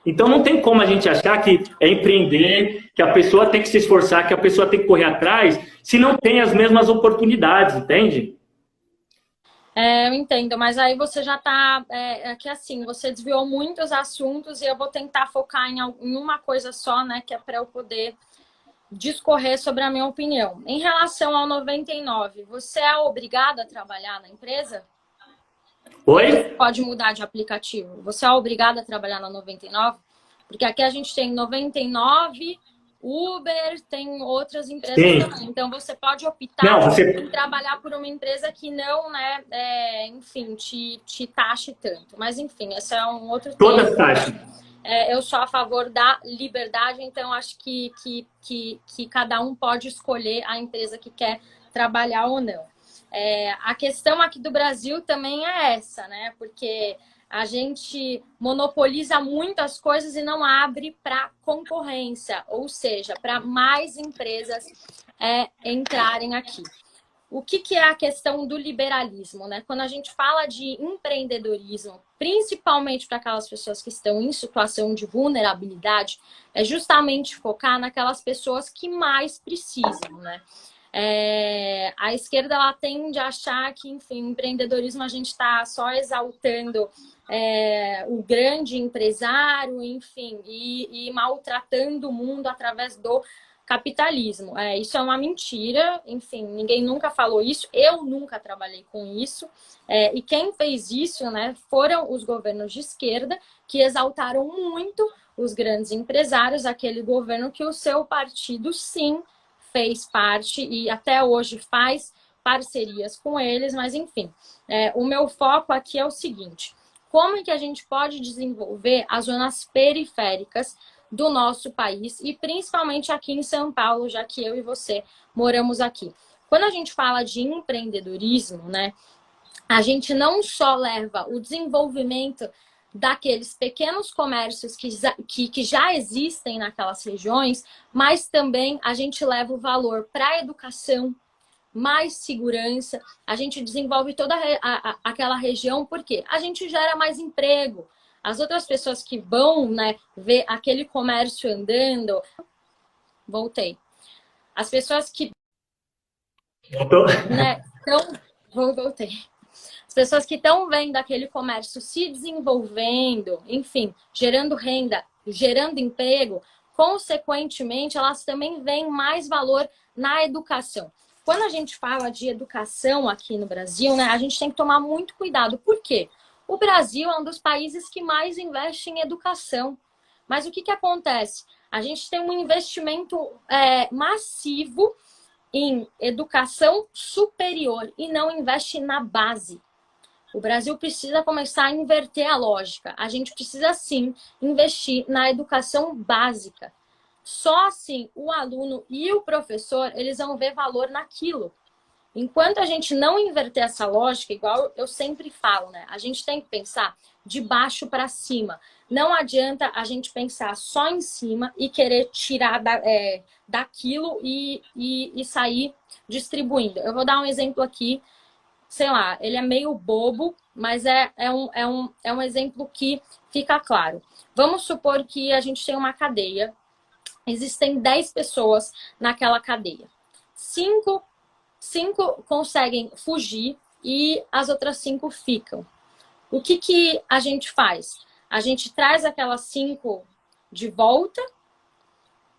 Então não tem como a gente achar que é empreender, que a pessoa tem que se esforçar, que a pessoa tem que correr atrás, se não tem as mesmas oportunidades, entende? Eu entendo, mas aí você já está... que assim, você desviou muitos assuntos e eu vou tentar focar em uma coisa só, né? Que é para eu poder discorrer sobre a minha opinião. Em relação ao 99, você é obrigado a trabalhar na empresa? Oi? Pode mudar de aplicativo. Você é obrigado a trabalhar na 99? Porque aqui a gente tem 99, Uber, tem outras empresas também. Então você pode optar em trabalhar por uma empresa que não, né, enfim, te taxe tanto. Mas enfim, esse é um outro tema. Todas taxas. Eu sou a favor da liberdade, então acho que cada um pode escolher a empresa que quer trabalhar ou não. A questão aqui do Brasil também é essa, né? Porque a gente monopoliza muitas coisas e não abre para concorrência, ou seja, para mais empresas entrarem aqui. O que é a questão do liberalismo, né? Quando a gente fala de empreendedorismo, principalmente para aquelas pessoas que estão em situação de vulnerabilidade, é justamente focar naquelas pessoas que mais precisam, né? A esquerda ela tende a achar que, enfim, empreendedorismo a gente está só exaltando o grande empresário, enfim, e maltratando o mundo através do capitalismo. Isso é uma mentira, enfim, ninguém nunca falou isso, eu nunca trabalhei com isso, e quem fez isso, né, foram os governos de esquerda que exaltaram muito os grandes empresários, aquele governo que o seu partido, sim, fez parte e até hoje faz parcerias com eles, mas enfim, o meu foco aqui é o seguinte: como é que a gente pode desenvolver as zonas periféricas do nosso país e principalmente aqui em São Paulo, já que eu e você moramos aqui. Quando a gente fala de empreendedorismo, né, a gente não só leva o desenvolvimento daqueles pequenos comércios que já existem naquelas regiões, mas também a gente leva o valor para a educação, mais segurança, a gente desenvolve toda aquela região, porque a gente gera mais emprego. As outras pessoas que vão, né, ver aquele comércio andando... Voltei. As pessoas que... Né, voltei. As pessoas que estão vendo aquele comércio se desenvolvendo, enfim, gerando renda, gerando emprego, consequentemente, elas também veem mais valor na educação. Quando a gente fala de educação aqui no Brasil, né, a gente tem que tomar muito cuidado. Por quê? O Brasil é um dos países que mais investe em educação. Mas o que acontece? A gente tem um investimento massivo em educação superior e não investe na base. O Brasil precisa começar a inverter a lógica. A gente precisa, sim, investir na educação básica. Só assim o aluno e o professor, eles vão ver valor naquilo. Enquanto a gente não inverter essa lógica, igual eu sempre falo, né? A gente tem que pensar de baixo para cima. Não adianta a gente pensar só em cima e querer tirar daquilo e sair distribuindo. Eu vou dar um exemplo aqui, sei lá, ele é meio bobo, mas é um exemplo que fica claro. Vamos supor que a gente tem uma cadeia, existem 10 pessoas naquela cadeia. 5 conseguem fugir e as outras 5 ficam. O que a gente faz? A gente traz aquelas 5 de volta,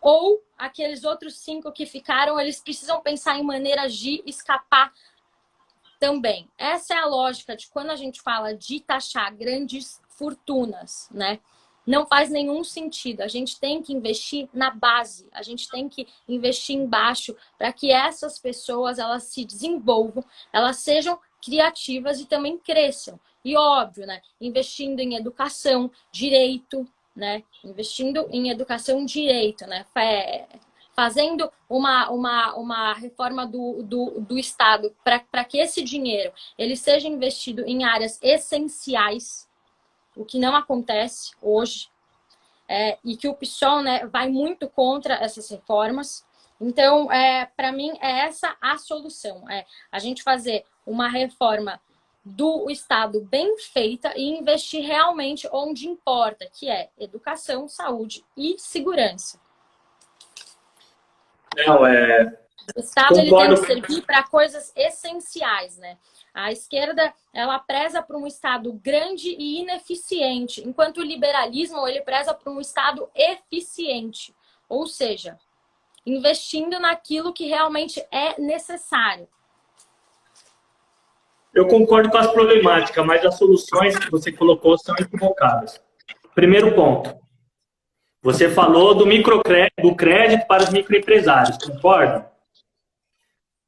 ou aqueles outros 5 que ficaram, eles precisam pensar em maneiras de escapar também. Essa é a lógica de quando a gente fala de taxar grandes fortunas, né? Não faz nenhum sentido. A gente tem que investir na base, a gente tem que investir embaixo para que essas pessoas elas se desenvolvam, elas sejam criativas e também cresçam. E óbvio, né? Investindo em educação, direito, né? Investindo em educação, direito, né? Fazendo uma reforma do Estado para que esse dinheiro ele seja investido em áreas essenciais, o que não acontece hoje, e que o PSOL, né, vai muito contra essas reformas. Então, para mim, é essa a solução. A gente fazer uma reforma do Estado bem feita e investir realmente onde importa, que é educação, saúde e segurança. Não, O Estado ele tem concordo. que servir para coisas essenciais, né? A esquerda, ela preza por um Estado grande e ineficiente, enquanto o liberalismo, ele preza por um Estado eficiente. Ou seja, investindo naquilo que realmente é necessário. Eu concordo com as problemáticas, mas as soluções que você colocou são equivocadas. Primeiro ponto. Você falou do crédito para os microempresários, concorda?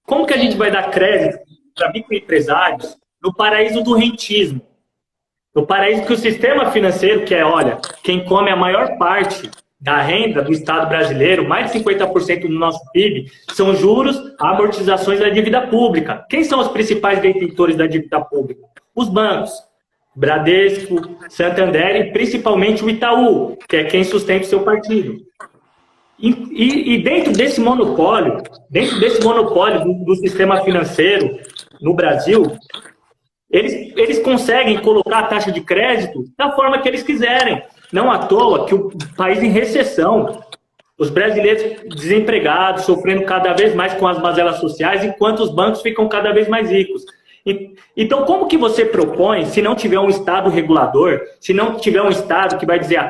Como que a gente vai dar crédito para microempresários no paraíso do rentismo? No paraíso que o sistema financeiro, que é, olha, quem come a maior parte da renda do Estado brasileiro, mais de 50% do nosso PIB, são juros, amortizações da dívida pública. Quem são os principais detentores da dívida pública? Os bancos. Bradesco, Santander e principalmente o Itaú, que é quem sustenta o seu partido. E dentro desse monopólio do sistema financeiro no Brasil, eles conseguem colocar a taxa de crédito da forma que eles quiserem. Não à toa que o país em recessão, os brasileiros desempregados, sofrendo cada vez mais com as mazelas sociais, enquanto os bancos ficam cada vez mais ricos. Então, como que você propõe, se não tiver um Estado regulador, se não tiver um Estado que vai dizer a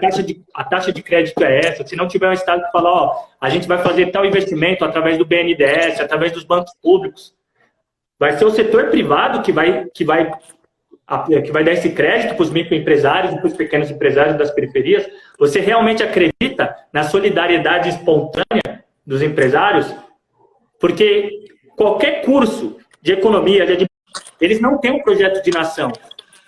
taxa de crédito é essa, se não tiver um Estado que fala, ó, a gente vai fazer tal investimento através do BNDES, através dos bancos públicos, vai ser o setor privado que vai dar esse crédito para os microempresários e para os pequenos empresários das periferias? Você realmente acredita na solidariedade espontânea dos empresários? Porque qualquer curso de economia, eles não têm um projeto de nação.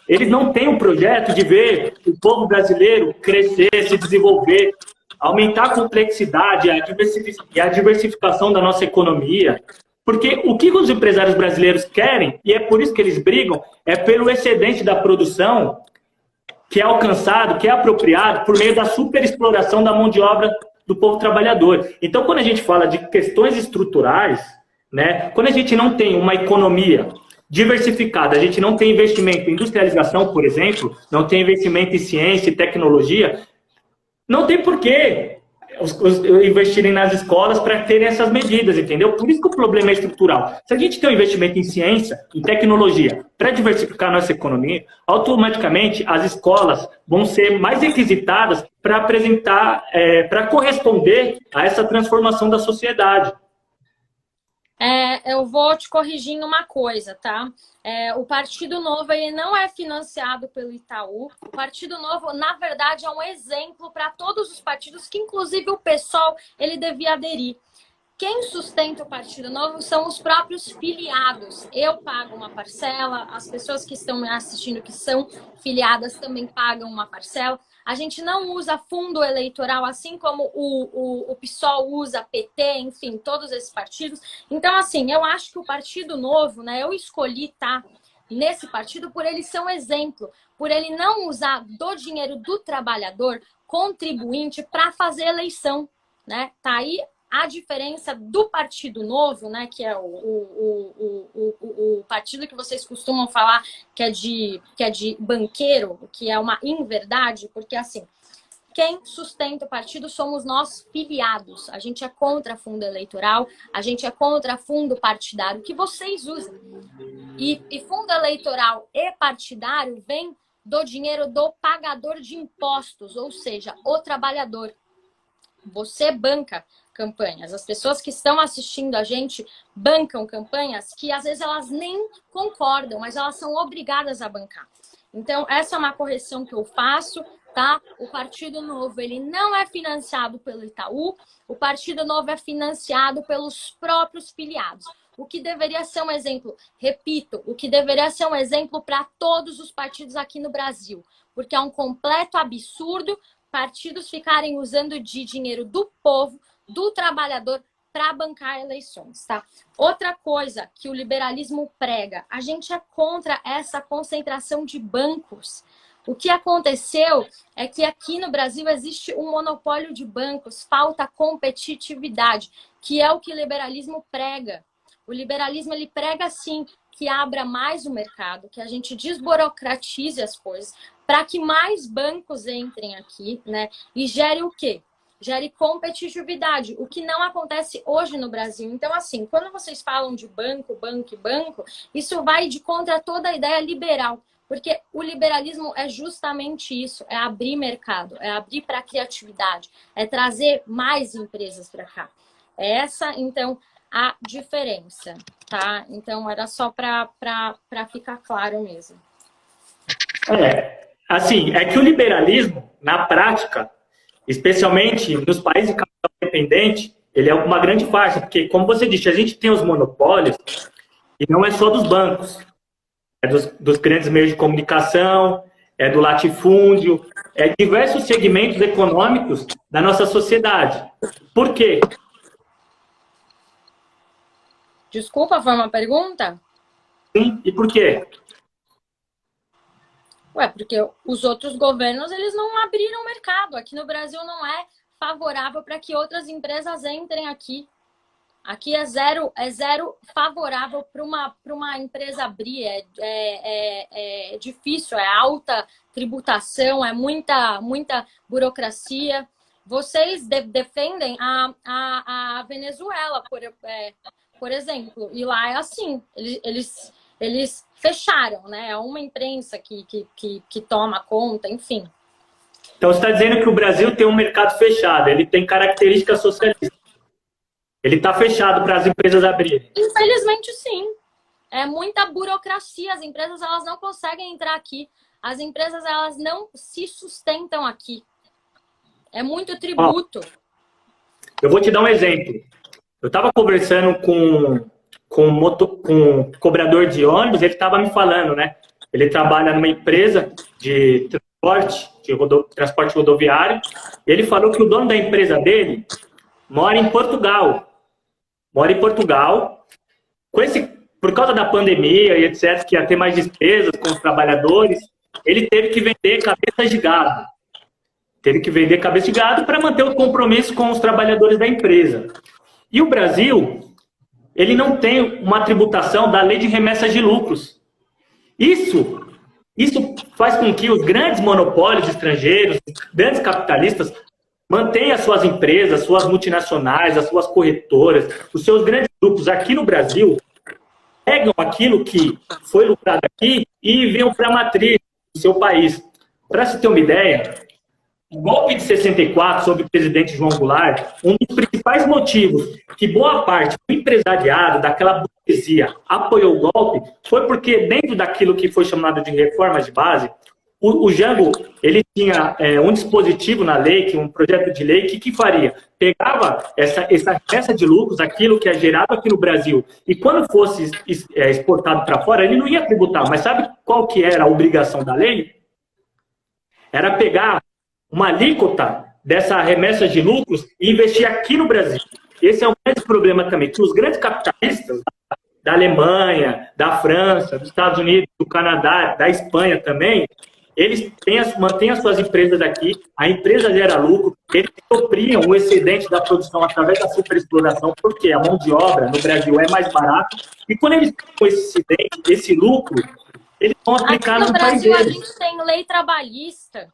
Eles não têm um projeto de ver o povo brasileiro crescer, se desenvolver, aumentar a complexidade e a diversificação da nossa economia. Porque o que os empresários brasileiros querem, e é por isso que eles brigam, é pelo excedente da produção que é alcançado, que é apropriado por meio da superexploração da mão de obra do povo trabalhador. Então, quando a gente fala de questões estruturais, né, quando a gente não tem uma economia diversificada, a gente não tem investimento em industrialização, por exemplo, não tem investimento em ciência e tecnologia, não tem porquê investirem nas escolas para terem essas medidas, entendeu? Por isso que o problema é estrutural. Se a gente tem um investimento em ciência, em tecnologia, para diversificar a nossa economia, automaticamente as escolas vão ser mais requisitadas para apresentar, para corresponder a essa transformação da sociedade. Eu vou te corrigir em uma coisa, tá? O Partido Novo ele não é financiado pelo Itaú. O Partido Novo, na verdade, é um exemplo para todos os partidos, que inclusive o PSOL ele devia aderir. Quem sustenta o Partido Novo são os próprios filiados. Eu pago uma parcela, as pessoas que estão me assistindo que são filiadas também pagam uma parcela. A gente não usa fundo eleitoral, assim como o PSOL usa, PT, enfim, todos esses partidos. Então, assim, eu acho que o Partido Novo, né, eu escolhi estar nesse partido por ele ser um exemplo, por ele não usar do dinheiro do trabalhador contribuinte para fazer eleição, né? Tá aí A diferença do Partido Novo, né, que é o partido que vocês costumam falar que é de banqueiro, que é uma inverdade, porque assim, quem sustenta o partido somos nós filiados. A gente é contra fundo eleitoral, a gente é contra fundo partidário, que vocês usam. E fundo eleitoral e partidário vem do dinheiro do pagador de impostos, ou seja, o trabalhador. Você banca campanhas. As pessoas que estão assistindo a gente bancam campanhas que às vezes elas nem concordam, mas elas são obrigadas a bancar. Então, essa é uma correção que eu faço, tá? O Partido Novo, ele não é financiado pelo Itaú, o Partido Novo é financiado pelos próprios filiados. O que deveria ser um exemplo, repito, o que deveria ser um exemplo para todos os partidos aqui no Brasil, porque é um completo absurdo partidos ficarem usando de dinheiro do povo, do trabalhador, para bancar eleições, tá? Outra coisa que o liberalismo prega, a gente é contra essa concentração de bancos. O que aconteceu é que aqui no Brasil existe um monopólio de bancos, falta competitividade, que é o que o liberalismo prega. O liberalismo, ele prega, sim, que abra mais o mercado, que a gente desburocratize as coisas, para que mais bancos entrem aqui, né? E gere o quê? Gere competitividade, o que não acontece hoje no Brasil. Então, assim, quando vocês falam de banco, banco e banco, isso vai de contra toda a ideia liberal, porque o liberalismo é justamente isso, é abrir mercado, é abrir para a criatividade, é trazer mais empresas para cá. Essa, então, a diferença, tá? Então, era só para ficar claro mesmo. Assim, é que o liberalismo, na prática, especialmente nos países de capital independente, ele é uma grande farsa, porque, como você disse, a gente tem os monopólios, e não é só dos bancos, é dos grandes meios de comunicação, é do latifúndio, é diversos segmentos econômicos da nossa sociedade. Por quê? Desculpa, foi uma pergunta? Sim, e por quê? Porque os outros governos, eles não abriram o mercado. Aqui no Brasil não é favorável para que outras empresas entrem aqui. Aqui é zero favorável para uma empresa abrir. É difícil, é alta tributação, é muita burocracia. Vocês defendem a Venezuela, por exemplo, e lá é assim, eles fecharam, né? É uma imprensa que toma conta, enfim. Então, você está dizendo que o Brasil tem um mercado fechado, ele tem características socialistas. Ele está fechado para as empresas abrirem. Infelizmente, sim. É muita burocracia, as empresas elas não conseguem entrar aqui. As empresas elas não se sustentam aqui. É muito tributo. Eu vou te dar um exemplo. Eu estava conversando com um cobrador de ônibus, ele estava me falando, né? Ele trabalha numa empresa de transporte rodoviário. Ele falou que o dono da empresa dele mora em Portugal. Por causa da pandemia e etc., que ia ter mais despesas com os trabalhadores, ele teve que vender cabeças de gado. Para manter o compromisso com os trabalhadores da empresa. E o Brasil, ele não tem uma tributação da lei de remessas de lucros. Isso faz com que os grandes monopólios estrangeiros, grandes capitalistas, mantenham as suas empresas, suas multinacionais, as suas corretoras, os seus grandes grupos aqui no Brasil, pegam aquilo que foi lucrado aqui e enviam para a matriz do seu país. Para se ter uma ideia, o golpe de 64 sobre o presidente João Goulart, um dos principais motivos que boa parte do empresariado, daquela burguesia, apoiou o golpe, foi porque dentro daquilo que foi chamado de reformas de base, o Jango, ele tinha um dispositivo na lei, um projeto de lei, que faria? Pegava essa remessa de lucros, aquilo que é gerado aqui no Brasil, e quando fosse exportado para fora, ele não ia tributar. Mas sabe qual que era a obrigação da lei? Era pegar uma alíquota dessa remessa de lucros e investir aqui no Brasil. Esse é um grande problema também, que os grandes capitalistas da Alemanha, da França, dos Estados Unidos, do Canadá, da Espanha também, eles mantêm as suas empresas aqui, a empresa gera lucro, eles apropriam o excedente da produção através da superexploração, porque a mão de obra no Brasil é mais barata, e quando eles têm esse excedente, esse lucro, eles vão aplicar no país deles. Aqui no Brasil a gente tem lei trabalhista.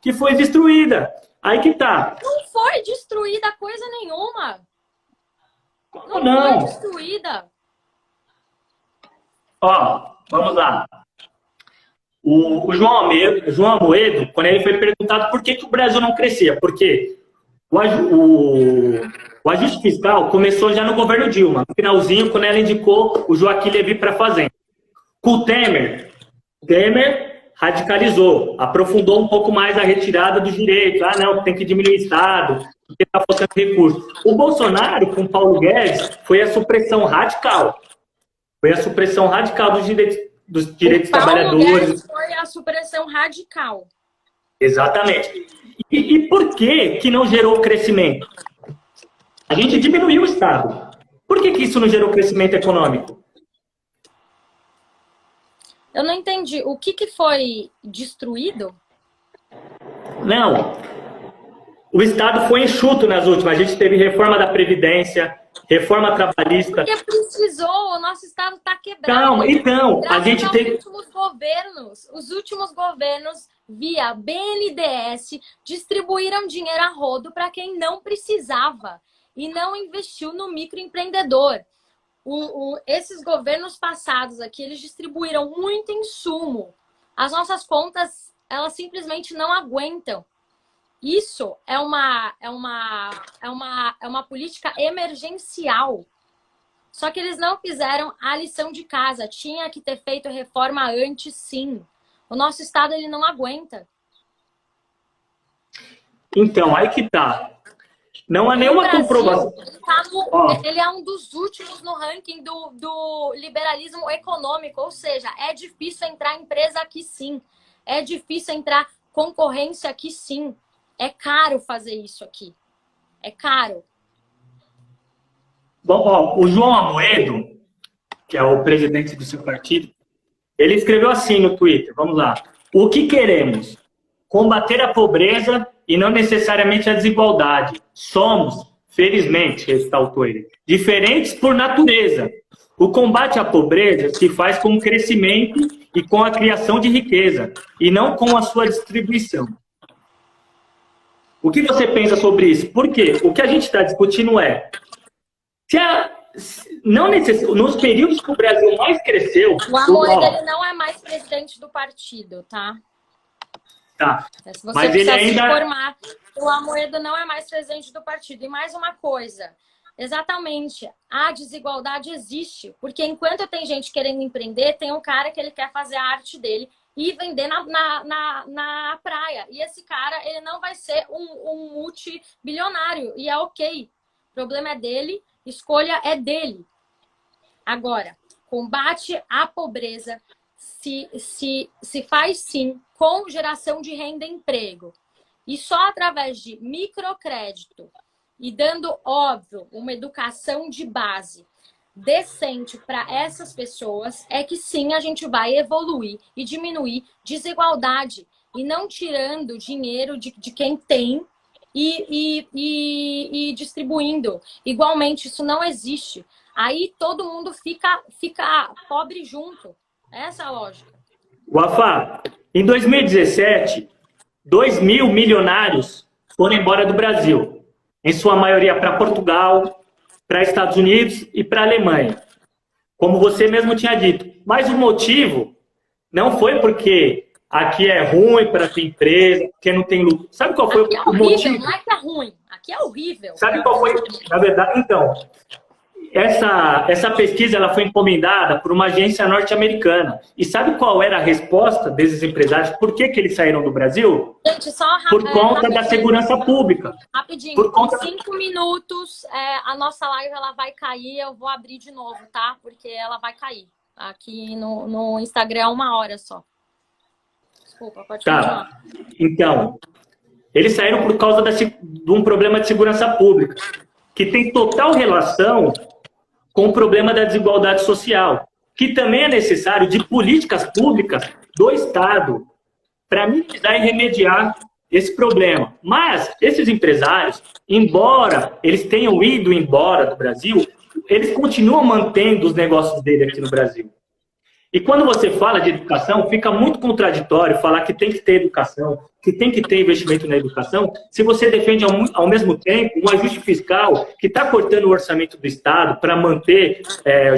Que foi destruída. Aí que tá. Não foi destruída coisa nenhuma. Como não? Foi destruída. Ó, vamos lá. O João Amoedo, quando ele foi perguntado por que o Brasil não crescia, porque o ajuste fiscal começou já no governo Dilma, no finalzinho, quando ela indicou o Joaquim Levy para a Fazenda. Com o Temer radicalizou, aprofundou um pouco mais a retirada dos direitos. Ah, não, tem que diminuir o Estado, porque está faltando recursos. O Bolsonaro, com o Paulo Guedes, foi a supressão radical. Foi a supressão radical dos direitos trabalhadores. Guedes foi a supressão radical. Exatamente. E por que não gerou crescimento? A gente diminuiu o Estado. Por que isso não gerou crescimento econômico? Eu não entendi. O que foi destruído? Não. O Estado foi enxuto nas últimas. A gente teve reforma da Previdência, reforma trabalhista. Porque precisou, o nosso Estado está quebrado. Calma, então, a gente teve... Os últimos governos, via BNDES, distribuíram dinheiro a rodo para quem não precisava e não investiu no microempreendedor. Esses governos passados aqui, eles distribuíram muito insumo. As nossas contas, elas simplesmente não aguentam. Isso é uma política emergencial. Só que eles não fizeram a lição de casa. Tinha que ter feito reforma antes, sim. O nosso Estado, ele não aguenta. Então, aí que tá. Não há nenhuma comprovação. Ele é um dos últimos no ranking do liberalismo econômico. Ou seja, é difícil entrar empresa aqui, sim. É difícil entrar concorrência aqui, sim. É caro fazer isso aqui. É caro. Bom, ó, o João Amoedo, que é o presidente do seu partido, ele escreveu assim no Twitter, vamos lá. O que queremos? Combater a pobreza e não necessariamente a desigualdade. Somos, felizmente, ressaltou ele, diferentes por natureza. O combate à pobreza se faz com o crescimento e com a criação de riqueza, e não com a sua distribuição. O que você pensa sobre isso? Porque o que a gente está discutindo é nos períodos que o Brasil mais cresceu... O Amoedo, ele não é mais presidente do partido, tá? Tá. Se você mas precisa ele ainda... se informar, o Amoedo não é mais presidente do partido. E mais uma coisa, exatamente, a desigualdade existe, porque enquanto tem gente querendo empreender, tem um cara que ele quer fazer a arte dele e vender na praia. E esse cara, ele não vai ser um multibilionário, e é ok. O problema é dele, escolha é dele. Agora, combate à pobreza se faz sim com geração de renda e emprego. E só através de microcrédito e dando, óbvio, uma educação de base decente para essas pessoas é que sim a gente vai evoluir e diminuir desigualdade e não tirando dinheiro de quem tem e distribuindo. Igualmente, isso não existe. Aí todo mundo fica pobre junto. Essa é a lógica. Wafá, em 2017, 2.000 milionários foram embora do Brasil. Em sua maioria para Portugal, para Estados Unidos e para Alemanha. Como você mesmo tinha dito. Mas o motivo não foi porque aqui é ruim para a tua empresa, porque não tem lucro. Sabe qual foi aqui é o horrível, motivo? não é que é ruim. Aqui é horrível. Sabe qual foi? Na verdade, então, essa pesquisa ela foi encomendada por uma agência norte-americana. E sabe qual era a resposta desses empresários? Por que eles saíram do Brasil? Gente, só por conta da segurança pública. Rapidinho, por conta... em 5 minutos a nossa live ela vai cair, eu vou abrir de novo, tá? Porque ela vai cair. Aqui no Instagram é 1 hora só. Desculpa, pode continuar. Então, eles saíram por causa de um problema de segurança pública, que tem total relação com o problema da desigualdade social. que também é necessário de políticas públicas do Estado para minimizar e remediar esse problema. Mas esses empresários, embora eles tenham ido embora do Brasil, eles continuam mantendo os negócios dele aqui no Brasil. E quando você fala de educação, fica muito contraditório falar que tem que ter educação, que tem que ter investimento na educação, se você defende ao mesmo tempo um ajuste fiscal que está cortando o orçamento do Estado para manter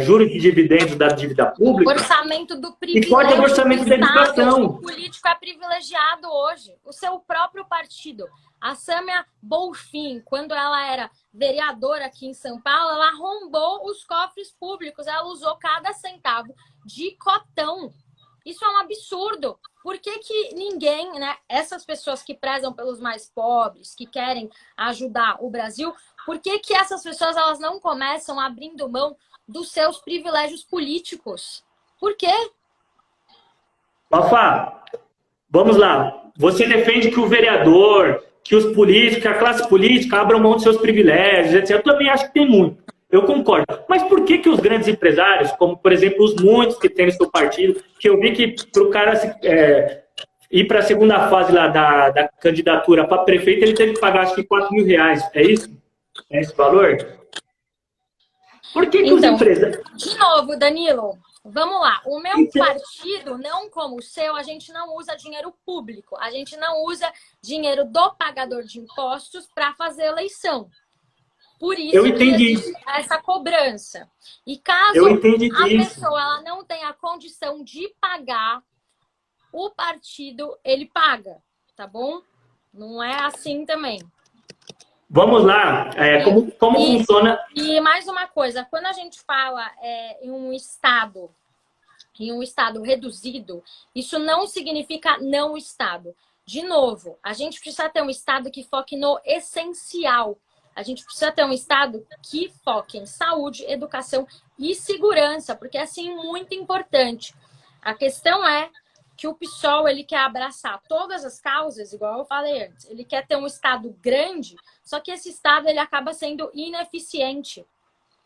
juros de dividendos da dívida pública. O orçamento do privilégio e corta o orçamento da educação. O político é privilegiado hoje. O seu próprio partido. A Sâmia Bonfim, quando ela era vereadora aqui em São Paulo, ela arrombou os cofres públicos. Ela usou cada centavo de cotão. Isso é um absurdo. Por que que ninguém, né, essas pessoas que prezam pelos mais pobres, que querem ajudar o Brasil, por que que essas pessoas elas não começam abrindo mão dos seus privilégios políticos? Por quê? Fafá, vamos lá. Você defende que o vereador, que os políticos, que a classe política abram mão dos seus privilégios, etc. Eu também acho que tem muito. Eu concordo. Mas por que que os grandes empresários, como, por exemplo, os muitos que tem no seu partido, que eu vi que para o cara ir para a segunda fase lá da candidatura para prefeito, ele teve que pagar, acho que R$4.000. É isso? É esse valor? Por que que os empresários... De novo, Danilo, vamos lá. O meu partido, não como o seu, a gente não usa dinheiro público. A gente não usa dinheiro do pagador de impostos para fazer eleição. Por isso eu entendi essa cobrança. E caso a pessoa ela não tenha condição de pagar, o partido, ele paga, tá bom? Não é assim também. Vamos lá, como funciona... E mais uma coisa, quando a gente fala em um estado reduzido, isso não significa não estado. De novo, a gente precisa ter um estado que foque no essencial. A gente precisa ter um estado que foque em saúde, educação e segurança, porque é, assim, muito importante. A questão é que o PSOL, ele quer abraçar todas as causas, igual eu falei antes. Ele quer ter um estado grande, só que esse estado ele acaba sendo ineficiente.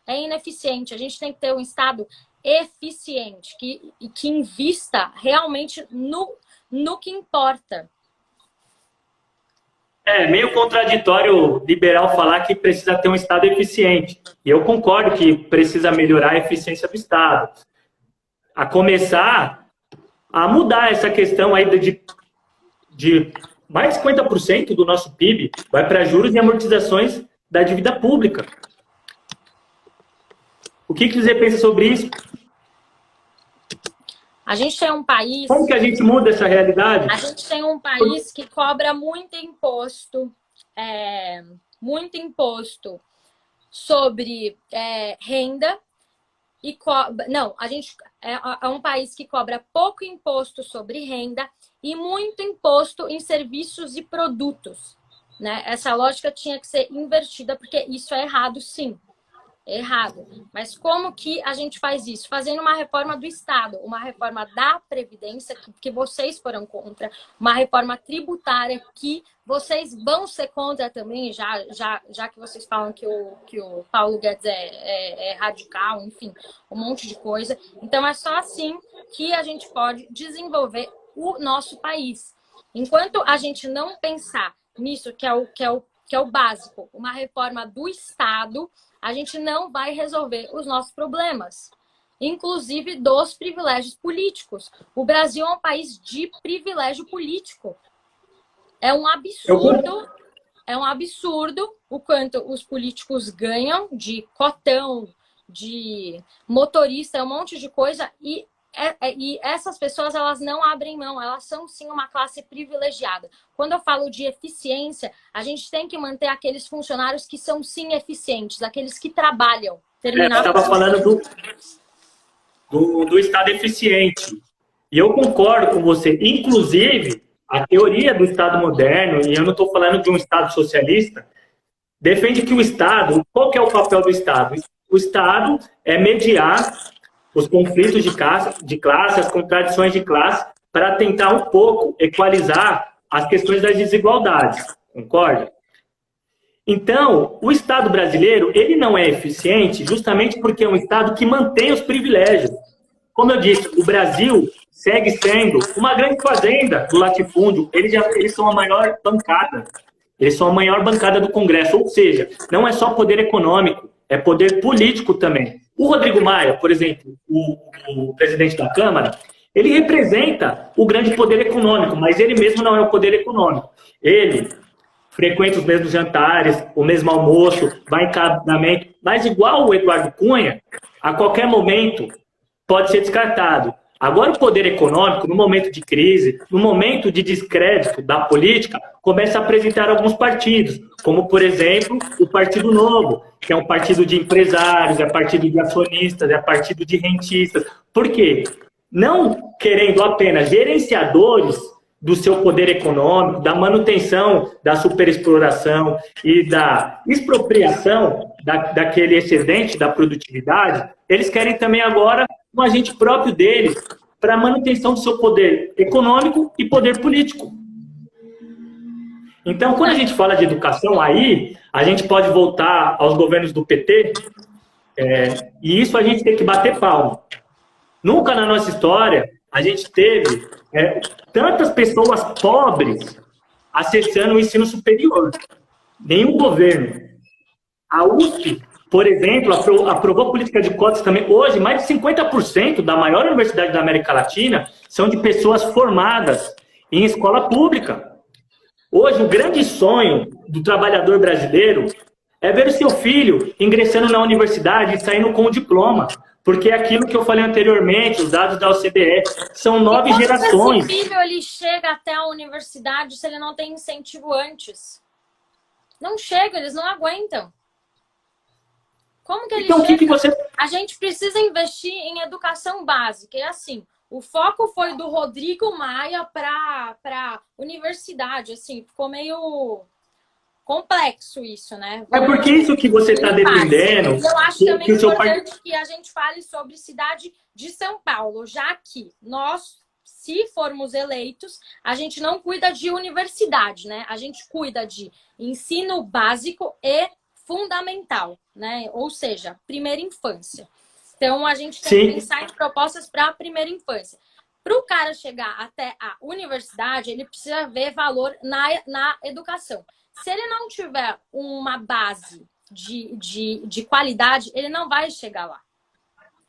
É ineficiente. A gente tem que ter um estado eficiente, que invista realmente no que importa. É meio contraditório liberal falar que precisa ter um Estado eficiente. E eu concordo que precisa melhorar a eficiência do Estado. A começar a mudar essa questão aí de mais de 50% do nosso PIB vai para juros e amortizações da dívida pública. O que você pensa sobre isso? A gente tem um país... Como que a gente muda essa realidade? A gente tem um país que cobra muito imposto sobre renda e não, a gente é um país que cobra pouco imposto sobre renda e muito imposto em serviços e produtos, né? Essa lógica tinha que ser invertida porque isso é errado, sim. Errado. Mas como que a gente faz isso? Fazendo uma reforma do Estado, uma reforma da Previdência, que vocês foram contra, uma reforma tributária que vocês vão ser contra também, já que vocês falam que o Paulo Guedes é radical, enfim, um monte de coisa. Então é só assim que a gente pode desenvolver o nosso país. Enquanto a gente não pensar nisso, que é o básico, uma reforma do Estado, a gente não vai resolver os nossos problemas, inclusive dos privilégios políticos. O Brasil é um país de privilégio político. É um absurdo o quanto os políticos ganham de cotão, de motorista, um monte de coisa, e essas pessoas, elas não abrem mão, elas são sim uma classe privilegiada. Quando eu falo de eficiência, a gente tem que manter aqueles funcionários que são sim eficientes, aqueles que trabalham. Você estava falando do Estado eficiente. E eu concordo com você. Inclusive, a teoria do Estado moderno, e eu não estou falando de um Estado socialista, defende que o Estado, qual que é o papel do Estado? O Estado é mediar os conflitos de classe, as contradições de classe, para tentar um pouco equalizar as questões das desigualdades, concorda? Então, o Estado brasileiro, ele não é eficiente justamente porque é um Estado que mantém os privilégios. como eu disse, o Brasil segue sendo uma grande fazenda do latifúndio. Eles são a maior bancada. Eles são a maior bancada do Congresso. Ou seja, não é só poder econômico, é poder político também. O Rodrigo Maia, por exemplo, o presidente da Câmara, ele representa o grande poder econômico, mas ele mesmo não é o poder econômico. Ele frequenta os mesmos jantares, o mesmo almoço, vai em casamento, mas igual o Eduardo Cunha, a qualquer momento pode ser descartado. Agora o poder econômico, no momento de crise, no momento de descrédito da política, começa a apresentar alguns partidos, como, por exemplo, o Partido Novo, que é um partido de empresários, é partido de acionistas, é partido de rentistas. Por quê? Não querendo apenas gerenciadores do seu poder econômico, da manutenção da superexploração e da expropriação daquele excedente da produtividade, eles querem também agora um agente próprio deles para a manutenção do seu poder econômico e poder político. Então, quando a gente fala de educação, aí a gente pode voltar aos governos do PT, e isso a gente tem que bater palma. Nunca na nossa história a gente teve tantas pessoas pobres acessando o ensino superior. Nenhum governo. A USP, por exemplo, aprovou política de cotas também. Hoje, mais de 50% da maior universidade da América Latina são de pessoas formadas em escola pública. Hoje, o grande sonho do trabalhador brasileiro é ver o seu filho ingressando na universidade e saindo com o diploma. Porque é aquilo que eu falei anteriormente, os dados da OCDE, são 9 gerações. Esse filho ele chega até a universidade se ele não tem incentivo antes? Não chega, eles não aguentam. Como que ele então, chega? Que você... A gente precisa investir em educação básica. É assim, o foco foi do Rodrigo Maia para universidade. Assim, ficou meio complexo isso, né? É porque isso que você está defendendo... Eu acho também importante que a gente fale sobre cidade de São Paulo, já que nós, se formos eleitos, a gente não cuida de universidade, né? A gente cuida de ensino básico e fundamental, né? Ou seja, primeira infância. Então, a gente tem que pensar em propostas para a primeira infância. Para o cara chegar até a universidade, ele precisa ver valor na educação. Se ele não tiver uma base de qualidade, ele não vai chegar lá.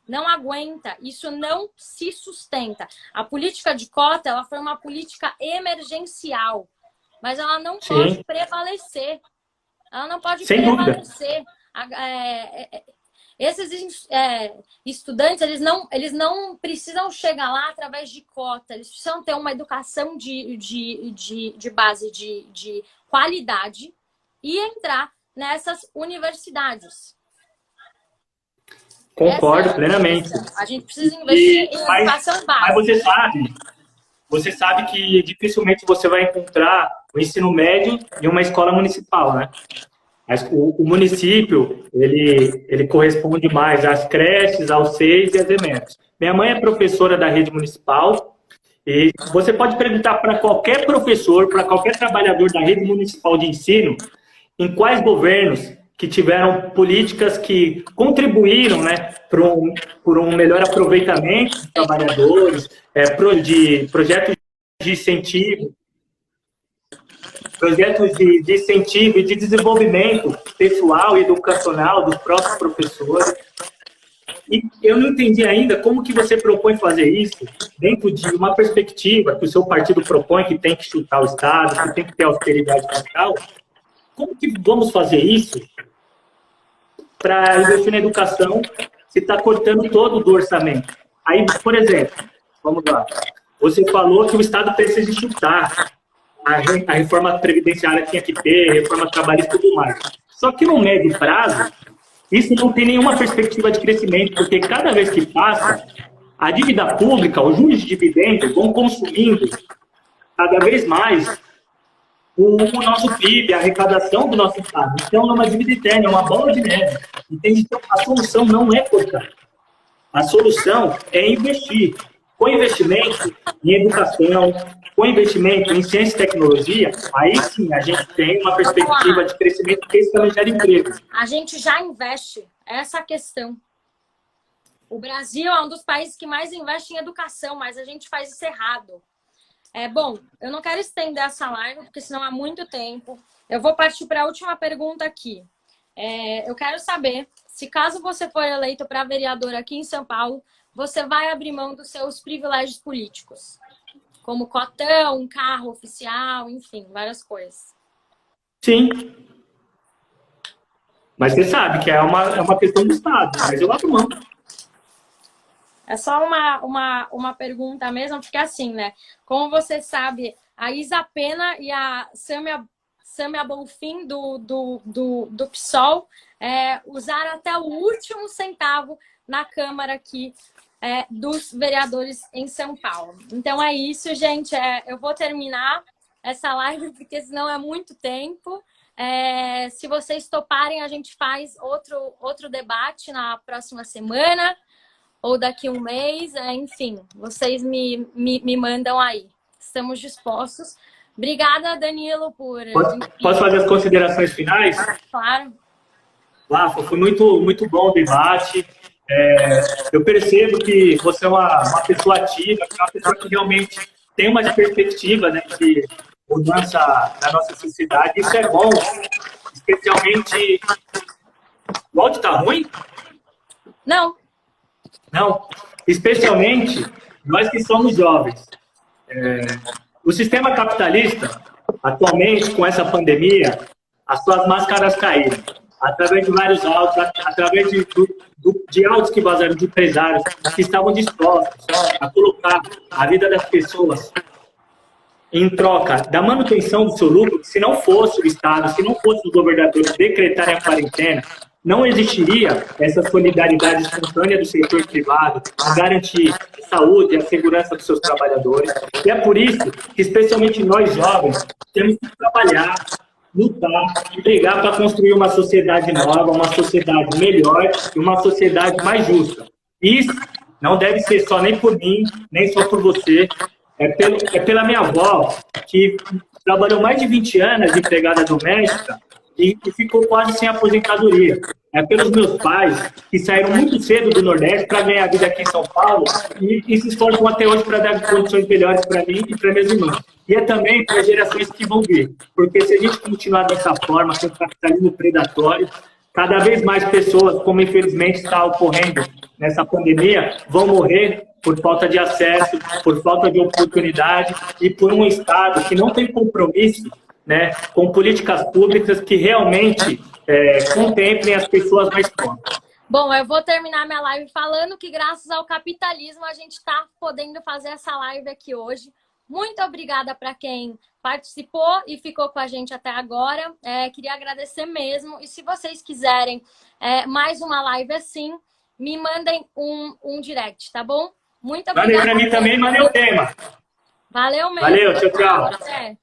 Não aguenta, isso não se sustenta. A política de cota, ela foi uma política emergencial, mas ela não pode prevalecer. Ela não pode prevalecer. Esses estudantes, eles não precisam chegar lá através de cota, eles precisam ter uma educação de base de qualidade e entrar nessas universidades. Concordo plenamente. A gente precisa investir em educação básica. Mas você sabe que dificilmente você vai encontrar o ensino médio em uma escola municipal, né? O município, ele corresponde mais às creches, aos SEIs e às EMETs. Minha mãe é professora da rede municipal e você pode perguntar para qualquer professor, para qualquer trabalhador da rede municipal de ensino, em quais governos que tiveram políticas que contribuíram, né, por um melhor aproveitamento dos trabalhadores, de projetos de incentivo, e de desenvolvimento pessoal e educacional dos próprios professores. E eu não entendi ainda como que você propõe fazer isso dentro de uma perspectiva que o seu partido propõe, que tem que chutar o Estado, que tem que ter austeridade fiscal. Como que vamos fazer isso para investir na educação se está cortando todo do orçamento? Aí, por exemplo, vamos lá. Você falou que o Estado precisa chutar. A reforma previdenciária tinha que ter, reforma trabalhista e tudo mais. Só que no médio prazo, isso não tem nenhuma perspectiva de crescimento, porque cada vez que passa, a dívida pública, os juros de dividendos vão consumindo cada vez mais o nosso PIB, a arrecadação do nosso Estado. Então, é uma dívida eterna, é uma bola de neve. Entende? Então, a solução não é cortar. A solução é investir. Com investimento em educação, com investimento em ciência e tecnologia, aí sim a gente tem uma perspectiva de crescimento que isso também gera emprego. A gente já investe, essa é a questão. O Brasil é um dos países que mais investe em educação, mas a gente faz isso errado. Bom, eu não quero estender essa live, porque senão há muito tempo. Eu vou partir para a última pergunta aqui. Eu quero saber se, caso você for eleito para vereador aqui em São Paulo, você vai abrir mão dos seus privilégios políticos, como cotão, um carro oficial, enfim, várias coisas. Sim. Mas você sabe que é uma questão do Estado, mas eu abro mão. É só uma pergunta mesmo, porque assim, né? Como você sabe, a Isa Pena e a Sâmia Bonfim do PSOL usaram até o último centavo na Câmara aqui dos vereadores em São Paulo. Então é isso, gente. Eu vou terminar essa live, porque senão é muito tempo. Se vocês toparem, a gente faz outro debate na próxima semana ou daqui a um mês. Enfim, vocês me mandam aí. Estamos dispostos. Obrigada, Danilo, por... Posso fazer as considerações finais? Claro. Foi muito, muito bom o debate. Eu percebo que você é uma pessoa ativa, uma pessoa que realmente tem uma perspectiva, né, de mudança na nossa sociedade. Isso é bom, especialmente... O áudio está ruim? Não. Não. Especialmente nós que somos jovens. O sistema capitalista, atualmente, com essa pandemia, as suas máscaras caíram. Através de vários áudios, através de áudios que vazaram de empresários que estavam dispostos a colocar a vida das pessoas em troca da manutenção do seu lucro, que se não fosse o Estado, se não fosse os governadores decretarem a quarentena, não existiria essa solidariedade espontânea do setor privado a garantir a saúde e a segurança dos seus trabalhadores. E é por isso que, especialmente nós jovens, temos que trabalhar, lutar e brigar para construir uma sociedade nova, uma sociedade melhor e uma sociedade mais justa. Isso não deve ser só nem por mim, nem só por você. É pela minha avó, que trabalhou mais de 20 anos de empregada doméstica e ficou quase sem aposentadoria. É pelos meus pais, que saíram muito cedo do Nordeste para ganhar vida aqui em São Paulo e se esforçam até hoje para dar condições melhores para mim e para minhas irmãs. E é também para as gerações que vão vir. Porque se a gente continuar dessa forma, com o capitalismo predatório, cada vez mais pessoas, como infelizmente está ocorrendo nessa pandemia, vão morrer por falta de acesso, por falta de oportunidade e por um Estado que não tem compromisso, né, com políticas públicas que realmente contemplem as pessoas mais pobres. Bom, eu vou terminar minha live falando que graças ao capitalismo a gente está podendo fazer essa live aqui hoje. Muito obrigada para quem participou e ficou com a gente até agora. Queria agradecer mesmo. E se vocês quiserem mais uma live assim, me mandem um direct, tá bom? Muito obrigada. Mandem para mim também, mandem o tema. Valeu mesmo. Valeu, tchau, tchau. Até.